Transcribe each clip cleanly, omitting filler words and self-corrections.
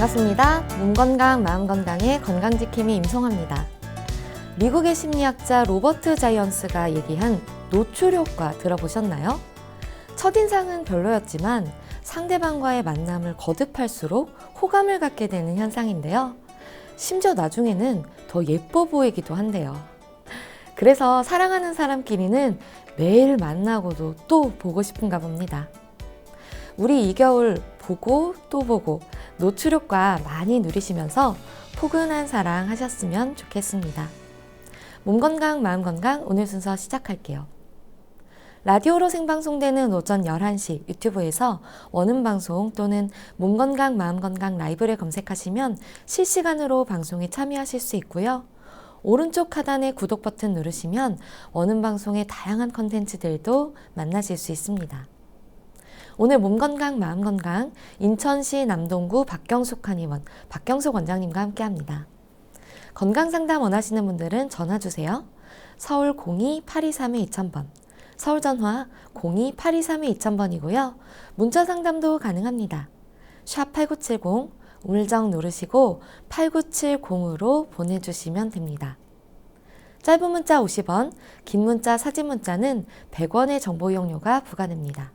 반갑습니다. 몸 건강, 마음 건강의 건강지킴이 임송합니다. 미국의 심리학자 로버트 자이언스가 얘기한 노출 효과 들어보셨나요? 첫인상은 별로였지만 상대방과의 만남을 거듭할수록 호감을 갖게 되는 현상인데요. 심지어 나중에는 더 예뻐 보이기도 한데요. 그래서 사랑하는 사람끼리는 매일 만나고도 또 보고 싶은가 봅니다. 우리 이 겨울 보고 또 보고 노출 효과 많이 누리시면서 포근한 사랑 하셨으면 좋겠습니다. 몸 건강, 마음 건강 오늘 순서 시작할게요. 라디오로 생방송되는 오전 11시 유튜브에서 원음방송 또는 몸 건강, 마음 건강 라이브를 검색하시면 실시간으로 방송에 참여하실 수 있고요. 오른쪽 하단의 구독 버튼 누르시면 원음방송의 다양한 컨텐츠들도 만나실 수 있습니다. 오늘 몸 건강, 마음 건강 인천시 남동구 박경숙 한의원 박경숙 원장님과 함께합니다. 건강 상담 원하시는 분들은 전화 주세요. 서울 02-8232-2000번, 서울 전화 02-8232-2000번이고요. 문자 상담도 가능합니다. 샵 8970 우물정 누르시고 8970으로 보내주시면 됩니다. 짧은 문자 50원, 긴 문자 사진 문자는 100원의 정보 이용료가 부과됩니다.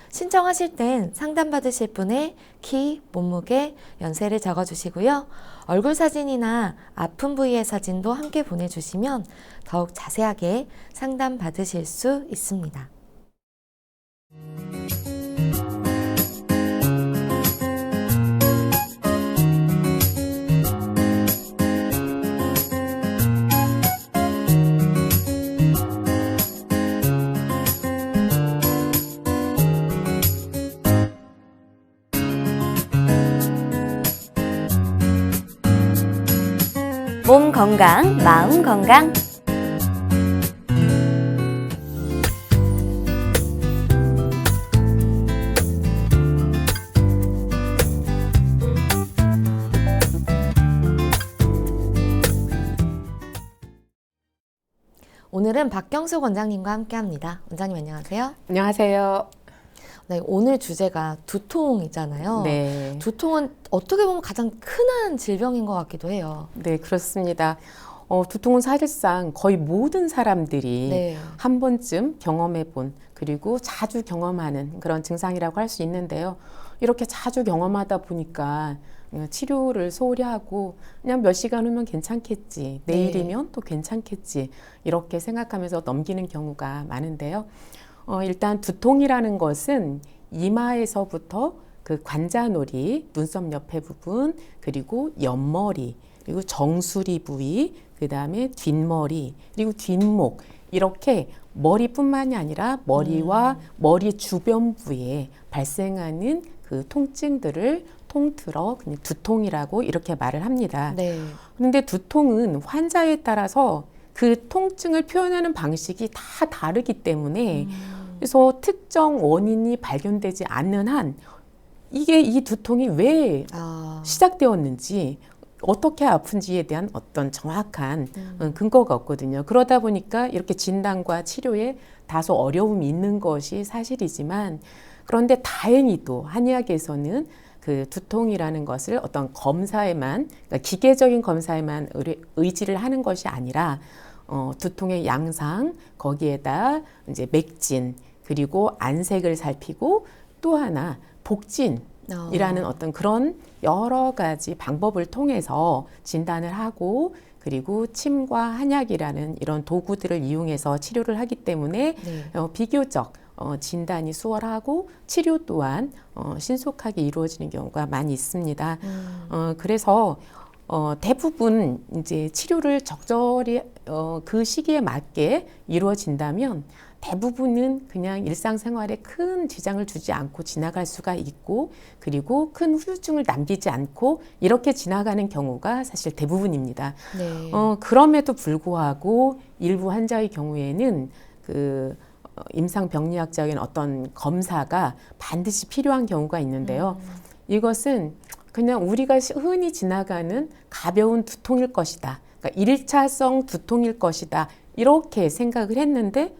신청하실 땐 상담받으실 분의 키, 몸무게, 연세를 적어주시고요. 얼굴 사진이나 아픈 부위의 사진도 함께 보내주시면 더욱 자세하게 상담받으실 수 있습니다. 몸 건강, 마음 건강. 오늘은 박경숙 원장님과 함께합니다. 원장님 안녕하세요. 안녕하세요. 네, 오늘 주제가 두통이잖아요. 네. 두통은 어떻게 보면 가장 흔한 질병인 것 같기도 해요. 네, 그렇습니다. 두통은 사실상 거의 모든 사람들이 네. 한 번쯤 경험해 본 그리고 자주 경험하는 그런 증상이라고 할 수 있는데요. 이렇게 자주 경험하다 보니까 치료를 소홀히 하고 그냥 몇 시간 후면 괜찮겠지, 내일이면 또 괜찮겠지 이렇게 생각하면서 넘기는 경우가 많은데요. 일단 두통이라는 것은 이마에서부터 그 관자놀이, 눈썹 옆에 부분, 그리고 옆머리, 그리고 정수리 부위, 그 다음에 뒷머리, 그리고 뒷목 이렇게 머리뿐만이 아니라 머리와 머리 주변 부위에 발생하는 그 통증들을 통틀어 그냥 두통이라고 이렇게 말을 합니다. 네. 그런데 두통은 환자에 따라서 그 통증을 표현하는 방식이 다 다르기 때문에 그래서 특정 원인이 발견되지 않는 한 이게 이 두통이 왜 시작되었는지 어떻게 아픈지에 대한 어떤 정확한 근거가 없거든요. 그러다 보니까 이렇게 진단과 치료에 다소 어려움이 있는 것이 사실이지만 그런데 다행히도 한의학에서는 그 두통이라는 것을 어떤 검사에만 그러니까 기계적인 검사에만 의지를 하는 것이 아니라 두통의 양상 거기에다 이제 맥진 그리고 안색을 살피고 또 하나 복진이라는 어떤 그런 여러 가지 방법을 통해서 진단을 하고 그리고 침과 한약이라는 이런 도구들을 이용해서 치료를 하기 때문에 비교적 진단이 수월하고 치료 또한 신속하게 이루어지는 경우가 많이 있습니다. 그래서 대부분 이제 치료를 적절히 그 시기에 맞게 이루어진다면 대부분은 그냥 일상생활에 큰 지장을 주지 않고 지나갈 수가 있고 그리고 큰 후유증을 남기지 않고 이렇게 지나가는 경우가 사실 대부분입니다. 네. 그럼에도 불구하고 일부 환자의 경우에는 그 임상병리학적인 어떤 검사가 반드시 필요한 경우가 있는데요. 이것은 그냥 우리가 흔히 지나가는 가벼운 두통일 것이다. 그러니까 1차성 두통일 것이다. 이렇게 생각을 했는데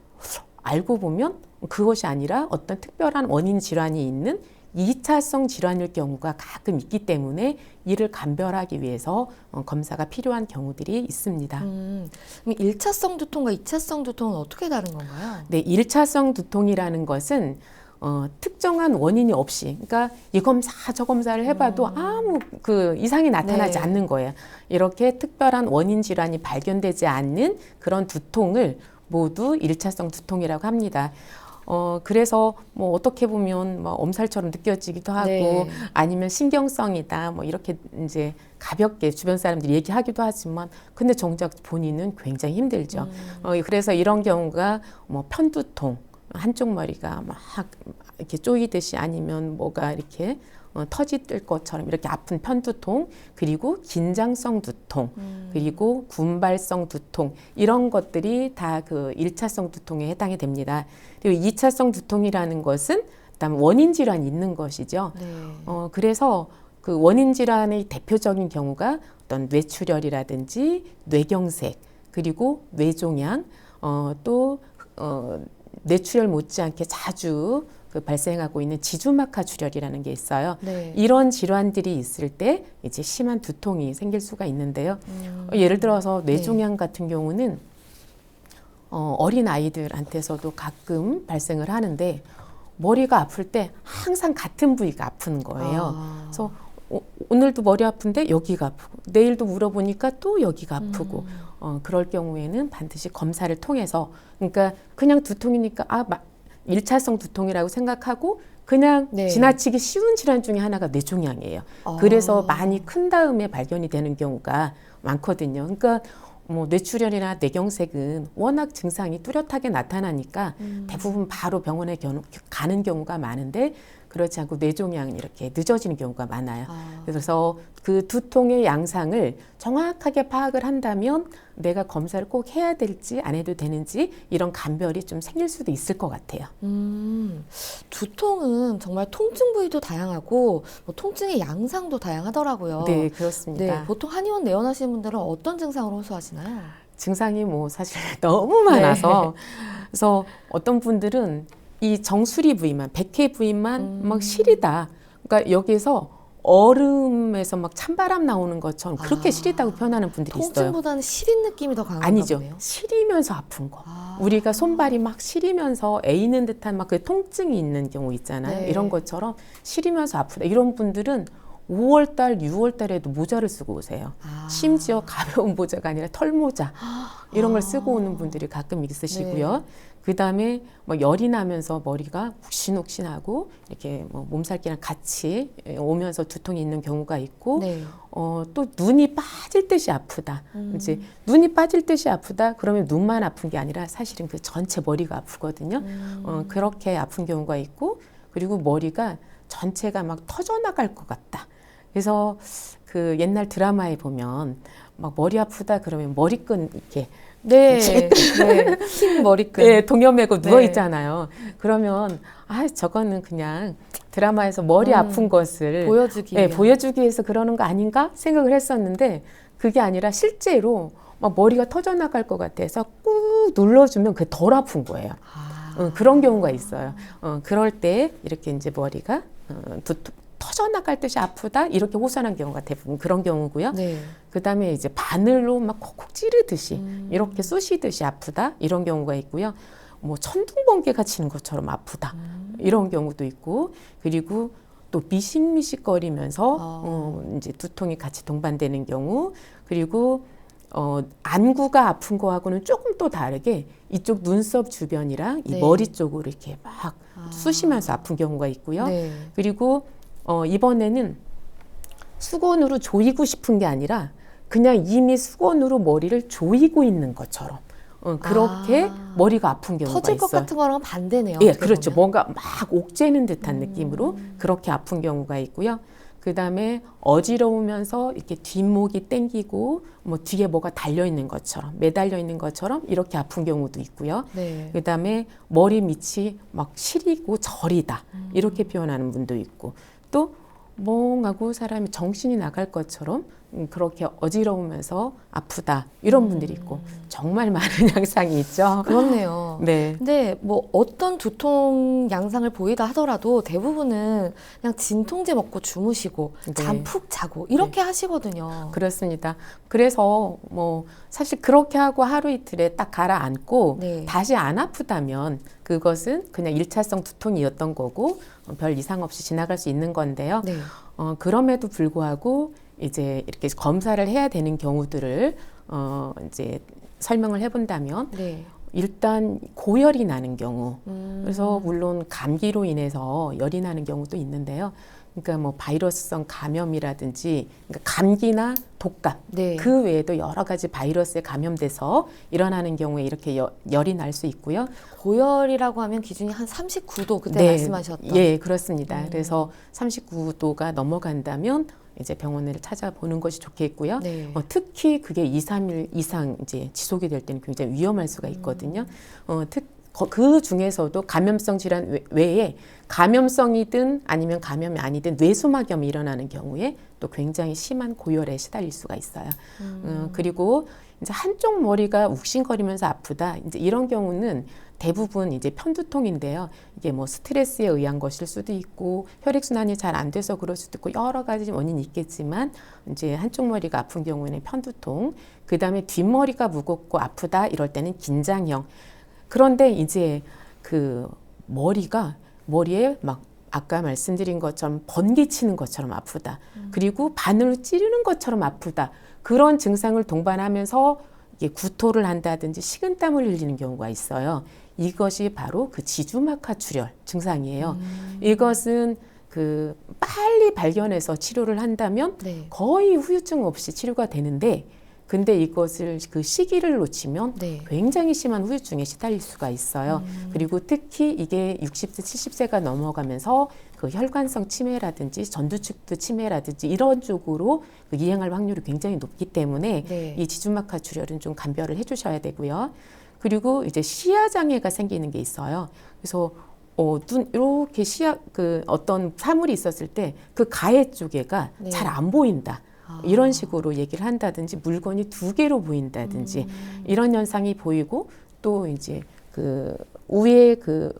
알고 보면 그것이 아니라 어떤 특별한 원인 질환이 있는 2차성 질환일 경우가 가끔 있기 때문에 이를 감별하기 위해서 검사가 필요한 경우들이 있습니다. 그럼 1차성 두통과 2차성 두통은 어떻게 다른 건가요? 네, 1차성 두통이라는 것은 특정한 원인이 없이, 그러니까 이 검사 저 검사를 해봐도 아무 그 이상이 나타나지 네. 않는 거예요. 이렇게 특별한 원인 질환이 발견되지 않는 그런 두통을 모두 1차성 두통이라고 합니다. 그래서 뭐 어떻게 보면 뭐 엄살처럼 느껴지기도 하고 네. 아니면 신경성이다 뭐 이렇게 이제 가볍게 주변 사람들이 얘기하기도 하지만 근데 정작 본인은 굉장히 힘들죠. 그래서 이런 경우가 뭐 편두통, 한쪽 머리가 막 이렇게 쪼이듯이 아니면 뭐가 이렇게 터질 것처럼 이렇게 아픈 편두통, 그리고 긴장성 두통, 그리고 군발성 두통, 이런 것들이 다 그 1차성 두통에 해당이 됩니다. 그리고 2차성 두통이라는 것은 그다음 원인 질환이 있는 것이죠. 네. 그래서 그 원인 질환의 대표적인 경우가 어떤 뇌출혈이라든지 뇌경색, 그리고 뇌종양, 뇌출혈 못지않게 자주 발생하고 있는 지주막하 출혈이라는 게 있어요. 네. 이런 질환들이 있을 때 이제 심한 두통이 생길 수가 있는데요. 예를 들어서 뇌종양 같은 경우는 어린 아이들한테서도 가끔 발생을 하는데 머리가 아플 때 항상 같은 부위가 아픈 거예요. 그래서 오늘도 머리 아픈데 여기가 아프고 내일도 물어보니까 또 여기가 아프고 그럴 경우에는 반드시 검사를 통해서, 그러니까 그냥 두통이니까 1차성 두통이라고 생각하고 그냥 네. 지나치기 쉬운 질환 중에 하나가 뇌종양이에요. 그래서 많이 큰 다음에 발견이 되는 경우가 많거든요. 그러니까 뭐 뇌출혈이나 뇌경색은 워낙 증상이 뚜렷하게 나타나니까 대부분 바로 병원에 가는 경우가 많은데 그렇지 않고 뇌종양이 이렇게 늦어지는 경우가 많아요. 그래서 그 두통의 양상을 정확하게 파악을 한다면 내가 검사를 꼭 해야 될지 안 해도 되는지 이런 감별이 좀 생길 수도 있을 것 같아요. 두통은 정말 통증 부위도 다양하고 뭐 통증의 양상도 다양하더라고요. 네, 그렇습니다. 네, 보통 한의원 내원하시는 분들은 어떤 증상으로 호소하시나요? 증상이 뭐 사실 너무 많아서 그래서 어떤 분들은 이 정수리 부위만, 백회 부위만 막 시리다. 그러니까 여기서 얼음에서 막 찬바람 나오는 것처럼 그렇게 시리다고 표현하는 분들이 있어요. 통증보다는 시린 느낌이 더 강한가 아니죠. 보네요. 시리면서 아픈 거. 우리가 손발이 막 시리면서 애이는 듯한 막 그 통증이 있는 경우 있잖아요. 네. 이런 것처럼 시리면서 아프다. 이런 분들은 5월달, 6월달에도 모자를 쓰고 오세요. 심지어 가벼운 모자가 아니라 털모자 이런 걸 쓰고 오는 분들이 가끔 있으시고요. 그다음에 뭐 열이 나면서 머리가 욱신욱신하고 이렇게 뭐 몸살기랑 같이 오면서 두통이 있는 경우가 있고 네. 또 눈이 빠질 듯이 아프다. 이제 눈이 빠질 듯이 아프다. 그러면 눈만 아픈 게 아니라 사실은 그 전체 머리가 아프거든요. 그렇게 아픈 경우가 있고 그리고 머리가 전체가 막 터져 나갈 것 같다. 그래서 그 옛날 드라마에 보면 막 머리 아프다 그러면 머리끈 이렇게 네, 흰 머리끈. 네, 동여매고 네. 누워 있잖아요. 그러면 저거는 그냥 드라마에서 머리 아픈 것을 보여주기 네, 위한. 보여주기 위해서 그러는 거 아닌가 생각을 했었는데 그게 아니라 실제로 막 머리가 터져 나갈 것 같아서 꾹 눌러주면 그게 덜 아픈 거예요. 그런 경우가 있어요. 그럴 때 이렇게 이제 머리가 터져 나갈 듯이 아프다 이렇게 호소하는 경우가 대부분 그런 경우고요. 네. 그다음에 이제 바늘로 막 콕콕 찌르듯이 이렇게 쑤시듯이 아프다 이런 경우가 있고요. 뭐 천둥번개가 치는 것처럼 아프다 이런 경우도 있고 그리고 또 미식미식거리면서 이제 두통이 같이 동반되는 경우 그리고 안구가 아픈 거하고는 조금 또 다르게 이쪽 눈썹 주변이랑 이 네. 머리 쪽으로 이렇게 막 쑤시면서 아픈 경우가 있고요. 네. 그리고 이번에는 수건으로 조이고 싶은 게 아니라 그냥 이미 수건으로 머리를 조이고 있는 것처럼 그렇게 머리가 아픈 경우가 터질 것 있어요. 같은 거랑 반대네요. 예, 어떻게 그렇죠. 보면. 뭔가 막 옥죄는 듯한 느낌으로 그렇게 아픈 경우가 있고요. 그다음에 어지러우면서 이렇게 뒷목이 땡기고 뭐 뒤에 뭐가 달려 있는 것처럼 매달려 있는 것처럼 이렇게 아픈 경우도 있고요. 네. 그다음에 머리 밑이 막 시리고 저리다 이렇게 표현하는 분도 있고 또 멍하고 사람이 정신이 나갈 것처럼 그렇게 어지러우면서 아프다 이런 분들이 있고 정말 많은 양상이 있죠. 그렇네요. 네. 근데 뭐 어떤 두통 양상을 보이다 하더라도 대부분은 그냥 진통제 먹고 주무시고 네. 잠 푹 자고 이렇게 하시거든요. 그렇습니다. 그래서 뭐 사실 그렇게 하고 하루 이틀에 딱 가라앉고 네. 다시 안 아프다면 그것은 그냥 일차성 두통이었던 거고 별 이상 없이 지나갈 수 있는 건데요. 네. 그럼에도 불구하고 이제 이렇게 검사를 해야 되는 경우들을 이제 설명을 해본다면 네. 일단 고열이 나는 경우, 그래서 물론 감기로 인해서 열이 나는 경우도 있는데요. 그러니까 뭐 바이러스성 감염이라든지 그러니까 감기나 독감 네. 그 외에도 여러 가지 바이러스에 감염돼서 일어나는 경우에 이렇게 열이 날 수 있고요. 고열이라고 하면 기준이 한 39도 그때 네, 말씀하셨던. 예, 그렇습니다. 그래서 39도가 넘어간다면 이제 병원을 찾아보는 것이 좋겠고요. 네. 특히 그게 2, 3일 이상 이제 지속이 될 때는 굉장히 위험할 수가 있거든요. 그 중에서도 감염성 질환 외에 감염성이든 아니면 감염이 아니든 뇌소막염이 일어나는 경우에 또 굉장히 심한 고열에 시달릴 수가 있어요. 그리고 이제 한쪽 머리가 욱신거리면서 아프다. 이제 이런 경우는 대부분 이제 편두통인데요. 이게 뭐 스트레스에 의한 것일 수도 있고 혈액순환이 잘 안 돼서 그럴 수도 있고 여러 가지 원인이 있겠지만 이제 한쪽 머리가 아픈 경우에는 편두통, 그 다음에 뒷머리가 무겁고 아프다 이럴 때는 긴장형. 그런데 이제 그 머리에 막 아까 말씀드린 것처럼 번개 치는 것처럼 아프다. 그리고 바늘로 찌르는 것처럼 아프다. 그런 증상을 동반하면서 이게 구토를 한다든지 식은땀을 흘리는 경우가 있어요. 이것이 바로 그 지주막하 출혈 증상이에요. 이것은 그 빨리 발견해서 치료를 한다면 네. 거의 후유증 없이 치료가 되는데 근데 이것을 그 시기를 놓치면 네. 굉장히 심한 후유증에 시달릴 수가 있어요. 그리고 특히 이게 60세, 70세가 넘어가면서 그 혈관성 치매라든지 전두축두 치매라든지 이런 쪽으로 그 이행할 확률이 굉장히 높기 때문에 네. 이 지주막하 출혈은 좀 감별을 해주셔야 되고요. 그리고 이제 시야 장애가 생기는 게 있어요. 그래서 눈 이렇게 그 어떤 사물이 있었을 때 그 가해 쪽에가 네. 잘 안 보인다. 이런 식으로 얘기를 한다든지 물건이 두 개로 보인다든지 이런 현상이 보이고 또 이제 그 위에 그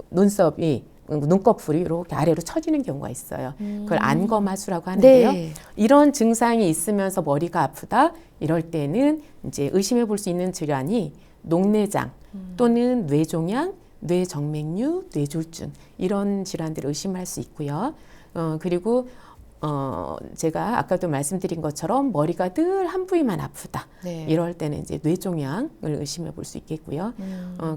눈꺼풀이 이렇게 아래로 처지는 경우가 있어요. 그걸 안검하수라고 하는데요. 네. 이런 증상이 있으면서 머리가 아프다 이럴 때는 이제 의심해 볼 수 있는 질환이 녹내장 또는 뇌종양, 뇌정맥류, 뇌졸중 이런 질환들을 의심할 수 있고요. 그리고 제가 아까도 말씀드린 것처럼 머리가 늘 한 부위만 아프다. 네. 이럴 때는 이제 뇌종양을 의심해 볼 수 있겠고요.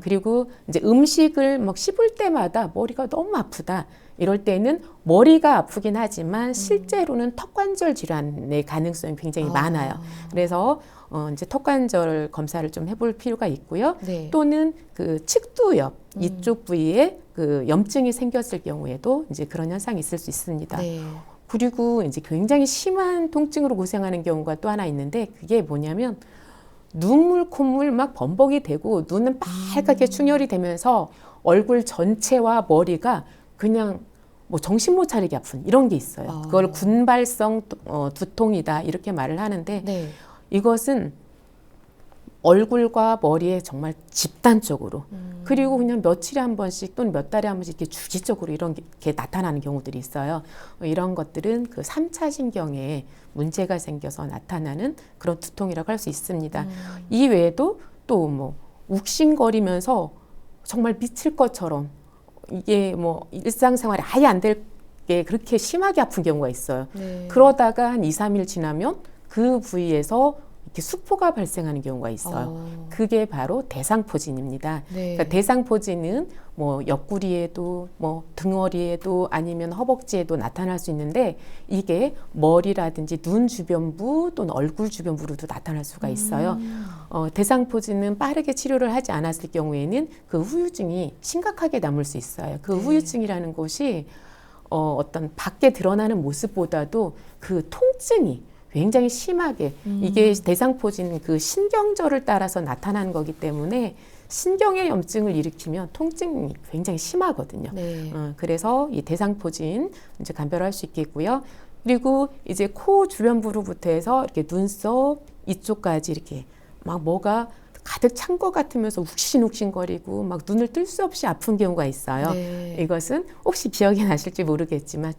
그리고 이제 음식을 막 씹을 때마다 머리가 너무 아프다. 이럴 때는 머리가 아프긴 하지만 실제로는 턱관절 질환의 가능성이 굉장히 많아요. 그래서 이제 턱관절 검사를 좀 해볼 필요가 있고요. 네. 또는 그 측두 옆 이쪽 부위에 그 염증이 생겼을 경우에도 이제 그런 현상이 있을 수 있습니다. 네. 그리고 이제 굉장히 심한 통증으로 고생하는 경우가 또 하나 있는데 그게 뭐냐면 눈물, 콧물 막 범벅이 되고 눈은 빨갛게 충혈이 되면서 얼굴 전체와 머리가 그냥 뭐 정신 못 차리게 아픈 이런 게 있어요. 그걸 군발성 두통이다 이렇게 말을 하는데 네. 이것은 얼굴과 머리에 정말 집단적으로 그리고 그냥 며칠에 한 번씩 또는 몇 달에 한 번씩 이렇게 주기적으로 이런 게 나타나는 경우들이 있어요. 이런 것들은 그 3차 신경에 문제가 생겨서 나타나는 그런 두통이라고 할 수 있습니다. 이 외에도 또 뭐 욱신거리면서 정말 미칠 것처럼 이게 뭐 일상생활이 아예 안 될 게 그렇게 심하게 아픈 경우가 있어요. 네. 그러다가 한 2, 3일 지나면 그 부위에서 이렇게 수포가 발생하는 경우가 있어요. 그게 바로 대상포진입니다. 네. 그러니까 대상포진은 뭐 옆구리에도 뭐 등허리에도 아니면 허벅지에도 나타날 수 있는데 이게 머리라든지 눈 주변부 또는 얼굴 주변부로도 나타날 수가 있어요. 대상포진은 빠르게 치료를 하지 않았을 경우에는 그 후유증이 심각하게 남을 수 있어요. 그 후유증이라는 것이 어떤 밖에 드러나는 모습보다도 그 통증이 굉장히 심하게 이게 대상포진 그 신경절을 따라서 나타나는 거기 때문에 신경의 염증을 일으키면 통증이 굉장히 심하거든요. 네. 그래서 이 대상포진 이제 감별할 수 있겠고요. 그리고 이제 코 주변부로부터 해서 이렇게 눈썹 이쪽까지 이렇게 막 뭐가 가득 찬 것 같으면서 욱신욱신거리고 막 눈을 뜰 수 없이 아픈 경우가 있어요. 네. 이것은 혹시 기억이 나실지 모르겠지만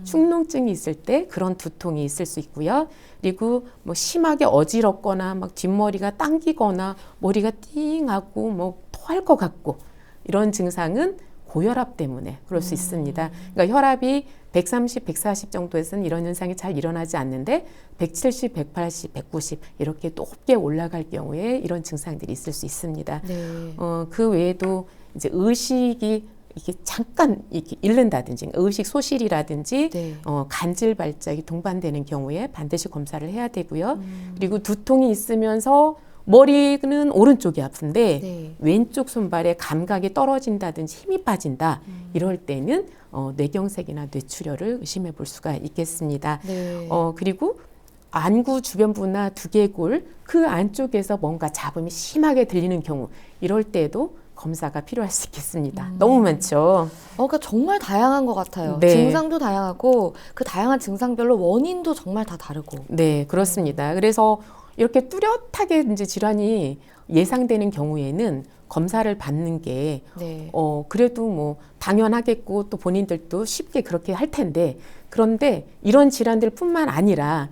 축농증이 있을 때 그런 두통이 있을 수 있고요. 그리고 뭐 심하게 어지럽거나 막 뒷머리가 당기거나 머리가 띵하고 뭐 토할 것 같고 이런 증상은 고혈압 때문에 그럴 수 있습니다. 그러니까 혈압이 130, 140 정도에서는 이런 현상이 잘 일어나지 않는데 170, 180, 190 이렇게 높게 올라갈 경우에 이런 증상들이 있을 수 있습니다. 네. 그 외에도 이제 의식이 이게 잠깐 이렇게 잃는다든지 의식 소실이라든지 네. 간질 발작이 동반되는 경우에 반드시 검사를 해야 되고요. 그리고 두통이 있으면서 머리는 오른쪽이 아픈데 네. 왼쪽 손발에 감각이 떨어진다든지 힘이 빠진다. 이럴 때는 뇌경색이나 뇌출혈을 의심해 볼 수가 있겠습니다. 네. 그리고 안구 주변부나 두개골 그 안쪽에서 뭔가 잡음이 심하게 들리는 경우 이럴 때도 검사가 필요할 수 있겠습니다. 너무 많죠. 그러니까 정말 다양한 것 같아요. 네. 증상도 다양하고 그 다양한 증상별로 원인도 정말 다 다르고. 네, 그렇습니다. 그래서 이렇게 뚜렷하게 이제 질환이 예상되는 경우에는 검사를 받는 게 네. 그래도 뭐 당연하겠고 또 본인들도 쉽게 그렇게 할 텐데 그런데 이런 질환들뿐만 아니라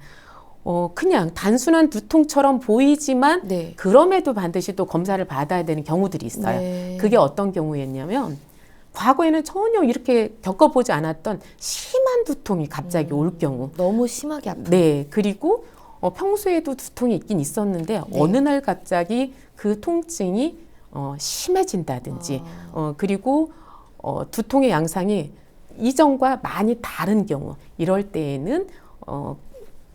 그냥 단순한 두통처럼 보이지만 네. 그럼에도 반드시 또 검사를 받아야 되는 경우들이 있어요. 네. 그게 어떤 경우였냐면 과거에는 전혀 이렇게 겪어보지 않았던 심한 두통이 갑자기 올 경우. 너무 심하게 아픈. 네, 그리고 평소에도 두통이 있긴 있었는데 네. 어느 날 갑자기 그 통증이 심해진다든지 그리고 두통의 양상이 이전과 많이 다른 경우 이럴 때에는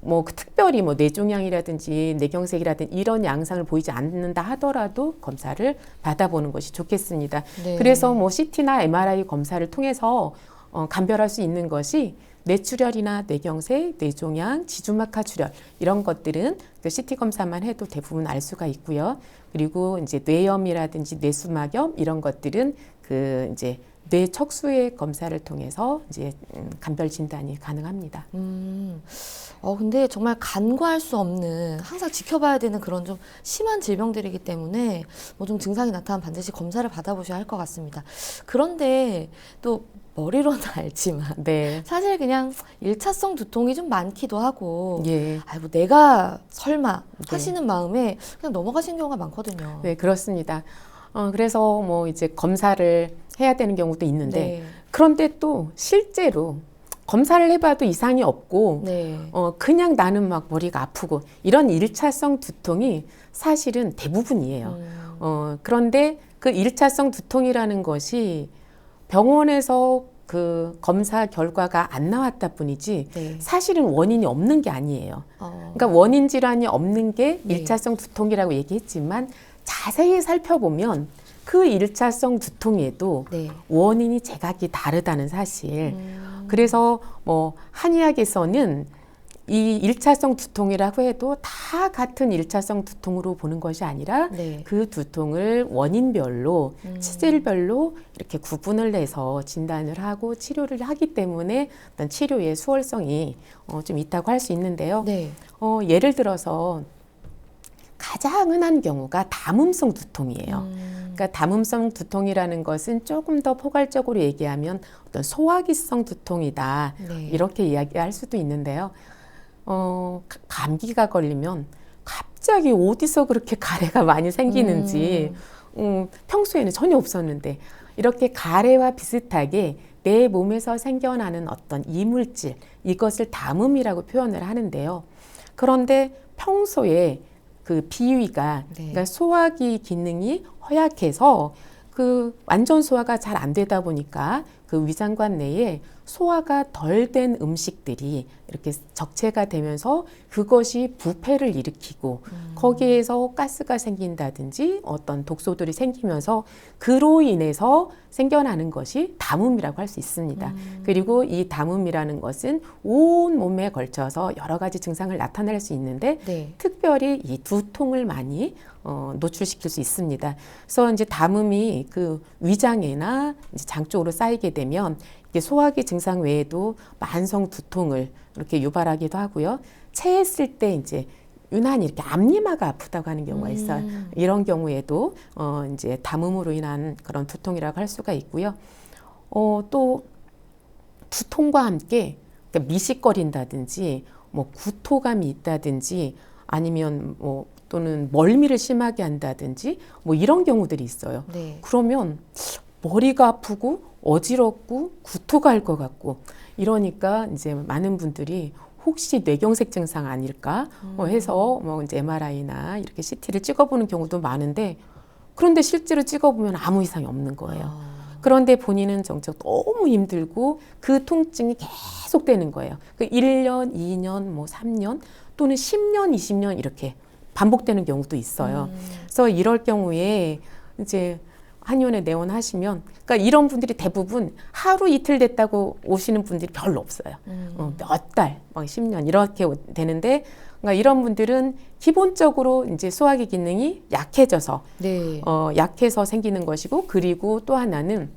뭐 특별히 뭐 뇌종양이라든지 뇌경색이라든지 이런 양상을 보이지 않는다 하더라도 검사를 받아보는 것이 좋겠습니다. 네. 그래서 뭐 CT나 MRI 검사를 통해서 감별할 수 있는 것이 뇌출혈이나 뇌경색, 뇌종양, 지주막하 출혈 이런 것들은 그 CT 검사만 해도 대부분 알 수가 있고요. 그리고 이제 뇌염이라든지 뇌수막염 이런 것들은 그 이제 뇌척수의 검사를 통해서 이제 감별 진단이 가능합니다. 근데 정말 간과할 수 없는 항상 지켜봐야 되는 그런 좀 심한 질병들이기 때문에 뭐 좀 증상이 나타나면 반드시 검사를 받아보셔야 할 것 같습니다. 그런데 또 머리로는 알지만 네. 사실 그냥 일차성 두통이 좀 많기도 하고 예. 아이고 내가 설마 네. 하시는 마음에 그냥 넘어가시는 경우가 많거든요. 네, 그렇습니다. 그래서 뭐 이제 검사를 해야 되는 경우도 있는데 네. 그런데 또 실제로 검사를 해봐도 이상이 없고 네. 그냥 나는 막 머리가 아프고 이런 일차성 두통이 사실은 대부분이에요. 그런데 그 일차성 두통이라는 것이 병원에서 그 검사 결과가 안 나왔다 뿐이지 네. 사실은 원인이 없는 게 아니에요. 그러니까 원인 질환이 없는 게 네. 일차성 두통이라고 얘기했지만 자세히 살펴보면 그 일차성 두통에도 네. 원인이 제각기 다르다는 사실. 그래서 뭐 한의학에서는 이 일차성 두통이라고 해도 다 같은 일차성 두통으로 보는 것이 아니라 네. 그 두통을 원인별로 치질별로 이렇게 구분을 해서 진단을 하고 치료를 하기 때문에 어떤 치료의 수월성이 좀 있다고 할 수 있는데요. 네. 예를 들어서 가장 흔한 경우가 담음성 두통이에요. 그러니까 담음성 두통이라는 것은 조금 더 포괄적으로 얘기하면 어떤 소화기성 두통이다. 네. 이렇게 이야기할 수도 있는데요. 감기가 걸리면 갑자기 어디서 그렇게 가래가 많이 생기는지 평소에는 전혀 없었는데 이렇게 가래와 비슷하게 내 몸에서 생겨나는 어떤 이물질 이것을 담음이라고 표현을 하는데요. 그런데 평소에 그 비위가 네. 그러니까 소화기 기능이 허약해서 그 완전 소화가 잘 안 되다 보니까 그 위장관 내에 소화가 덜 된 음식들이 이렇게 적체가 되면서 그것이 부패를 일으키고 거기에서 가스가 생긴다든지 어떤 독소들이 생기면서 그로 인해서 생겨나는 것이 담음이라고 할 수 있습니다. 그리고 이 담음이라는 것은 온 몸에 걸쳐서 여러 가지 증상을 나타낼 수 있는데 네. 특별히 이 두통을 많이 노출시킬 수 있습니다. 그래서 이제 담음이 그 위장에나 이제 장 쪽으로 쌓이게 되면 이게 소화기 증상 외에도 만성 두통을 이렇게 유발하기도 하고요. 체했을 때 이제 유난히 이렇게 앞니마가 아프다고 하는 경우가 있어요. 이런 경우에도 이제 담음으로 인한 그런 두통이라고 할 수가 있고요. 또 두통과 함께 그러니까 미식거린다든지 뭐 구토감이 있다든지 아니면 뭐 또는 멀미를 심하게 한다든지 뭐 이런 경우들이 있어요. 네. 그러면 머리가 아프고 어지럽고 구토가 할 것 같고 이러니까 이제 많은 분들이 혹시 뇌경색 증상 아닐까 해서 뭐 이제 MRI나 이렇게 CT를 찍어보는 경우도 많은데 그런데 실제로 찍어보면 아무 이상이 없는 거예요. 그런데 본인은 정작 너무 힘들고 그 통증이 계속되는 거예요. 그 1년, 2년, 뭐 3년 또는 10년, 20년 이렇게 반복되는 경우도 있어요. 그래서 이럴 경우에 이제 한의원에 내원하시면 그러니까 이런 분들이 대부분 하루 이틀 됐다고 오시는 분들이 별로 없어요. 몇 달, 막 10년 이렇게 되는데 그러니까 이런 분들은 기본적으로 이제 소화기 기능이 약해져서 네. 약해서 생기는 것이고 그리고 또 하나는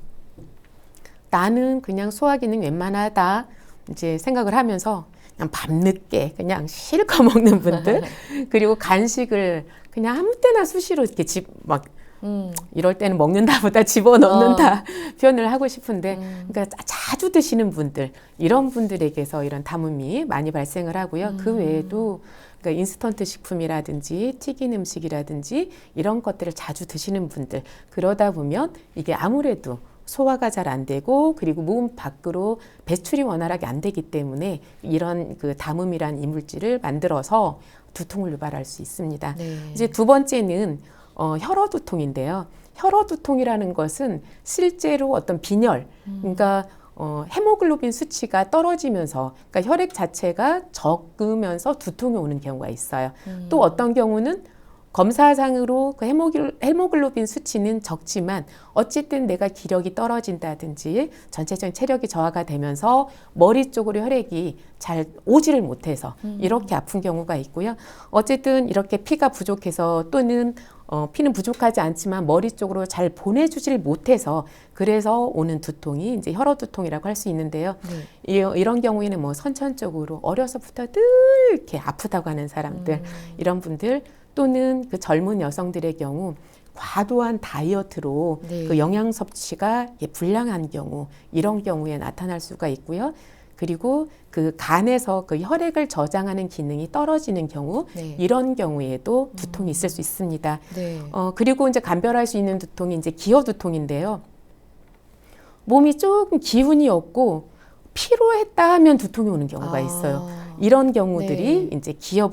나는 그냥 소화 기능 웬만하다 이제 생각을 하면서 그냥 밤늦게 그냥 실컷 먹는 분들 그리고 간식을 그냥 아무 때나 수시로 이렇게 막 이럴 때는 먹는다보다 집어넣는다 표현을 하고 싶은데 그러니까 자주 드시는 분들 이런 분들에게서 이런 담음이 많이 발생을 하고요. 그 외에도 그러니까 인스턴트 식품이라든지 튀긴 음식이라든지 이런 것들을 자주 드시는 분들 그러다 보면 이게 아무래도 소화가 잘 안 되고 그리고 몸 밖으로 배출이 원활하게 안 되기 때문에 이런 그 담음이란 이물질을 만들어서 두통을 유발할 수 있습니다. 네. 이제 두 번째는 혈어두통인데요. 혈어두통이라는 것은 실제로 어떤 빈혈, 그러니까 헤모글로빈 수치가 떨어지면서 그러니까 혈액 자체가 적으면서 두통이 오는 경우가 있어요. 또 어떤 경우는 검사상으로 그 헤모글로빈 수치는 적지만 어쨌든 내가 기력이 떨어진다든지 전체적인 체력이 저하가 되면서 머리 쪽으로 혈액이 잘 오지를 못해서 이렇게 아픈 경우가 있고요. 어쨌든 이렇게 피가 부족해서 또는 피는 부족하지 않지만 머리 쪽으로 잘 보내주질 못해서 그래서 오는 두통이 이제 혈어두통이라고 할 수 있는데요. 이런 경우에는 뭐 선천적으로 어려서부터 늘 이렇게 아프다고 하는 사람들 이런 분들 또는 그 젊은 여성들의 경우 과도한 다이어트로 네. 그 영양 섭취가 불량한 경우 이런 경우에 나타날 수가 있고요. 그리고 그 간에서 그 혈액을 저장하는 기능이 떨어지는 경우 네. 이런 경우에도 두통이 있을 수 있습니다. 네. 그리고 이제 감별할 수 있는 두통이 이제 기혈두통인데요. 몸이 조금 기운이 없고 피로했다 하면 두통이 오는 경우가 있어요. 이런 경우들이 네. 이제 기혈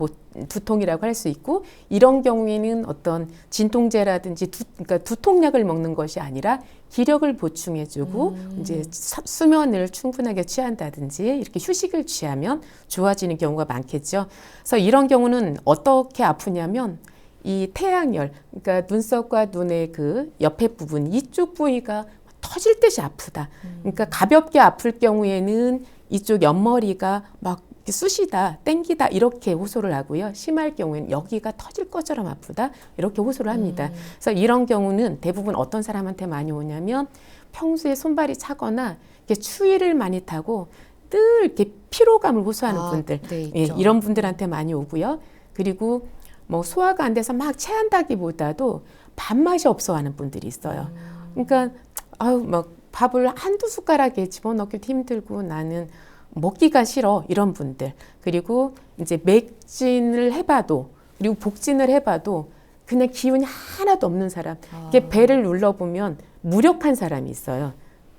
두통이라고 할 수 있고 이런 경우에는 어떤 진통제라든지 그러니까 두통약을 먹는 것이 아니라 기력을 보충해주고 이제 수면을 충분하게 취한다든지 이렇게 휴식을 취하면 좋아지는 경우가 많겠죠. 그래서 이런 경우는 어떻게 아프냐면 이 태양열, 그러니까 눈썹과 눈의 그 옆에 부분 이쪽 부위가 터질 듯이 아프다. 그러니까 가볍게 아플 경우에는 이쪽 옆머리가 막 쑤시다, 땡기다 이렇게 호소를 하고요. 심할 경우에는 여기가 터질 것처럼 아프다 이렇게 호소를 합니다. 그래서 이런 경우는 대부분 어떤 사람한테 많이 오냐면 평소에 손발이 차거나 이렇게 추위를 많이 타고 늘 이렇게 피로감을 호소하는 분들 네, 예, 있죠. 이런 분들한테 많이 오고요. 그리고 뭐 소화가 안 돼서 막 체한다기보다도 밥맛이 없어하는 분들이 있어요. 그러니까 막 밥을 한두 숟가락에 집어넣기도 힘들고 나는 먹기가 싫어 이런 분들 그리고 이제 맥진을 해봐도 그리고 복진을 해봐도 그냥 기운이 하나도 없는 사람 이렇게 배를 눌러보면 무력한 사람이 있어요.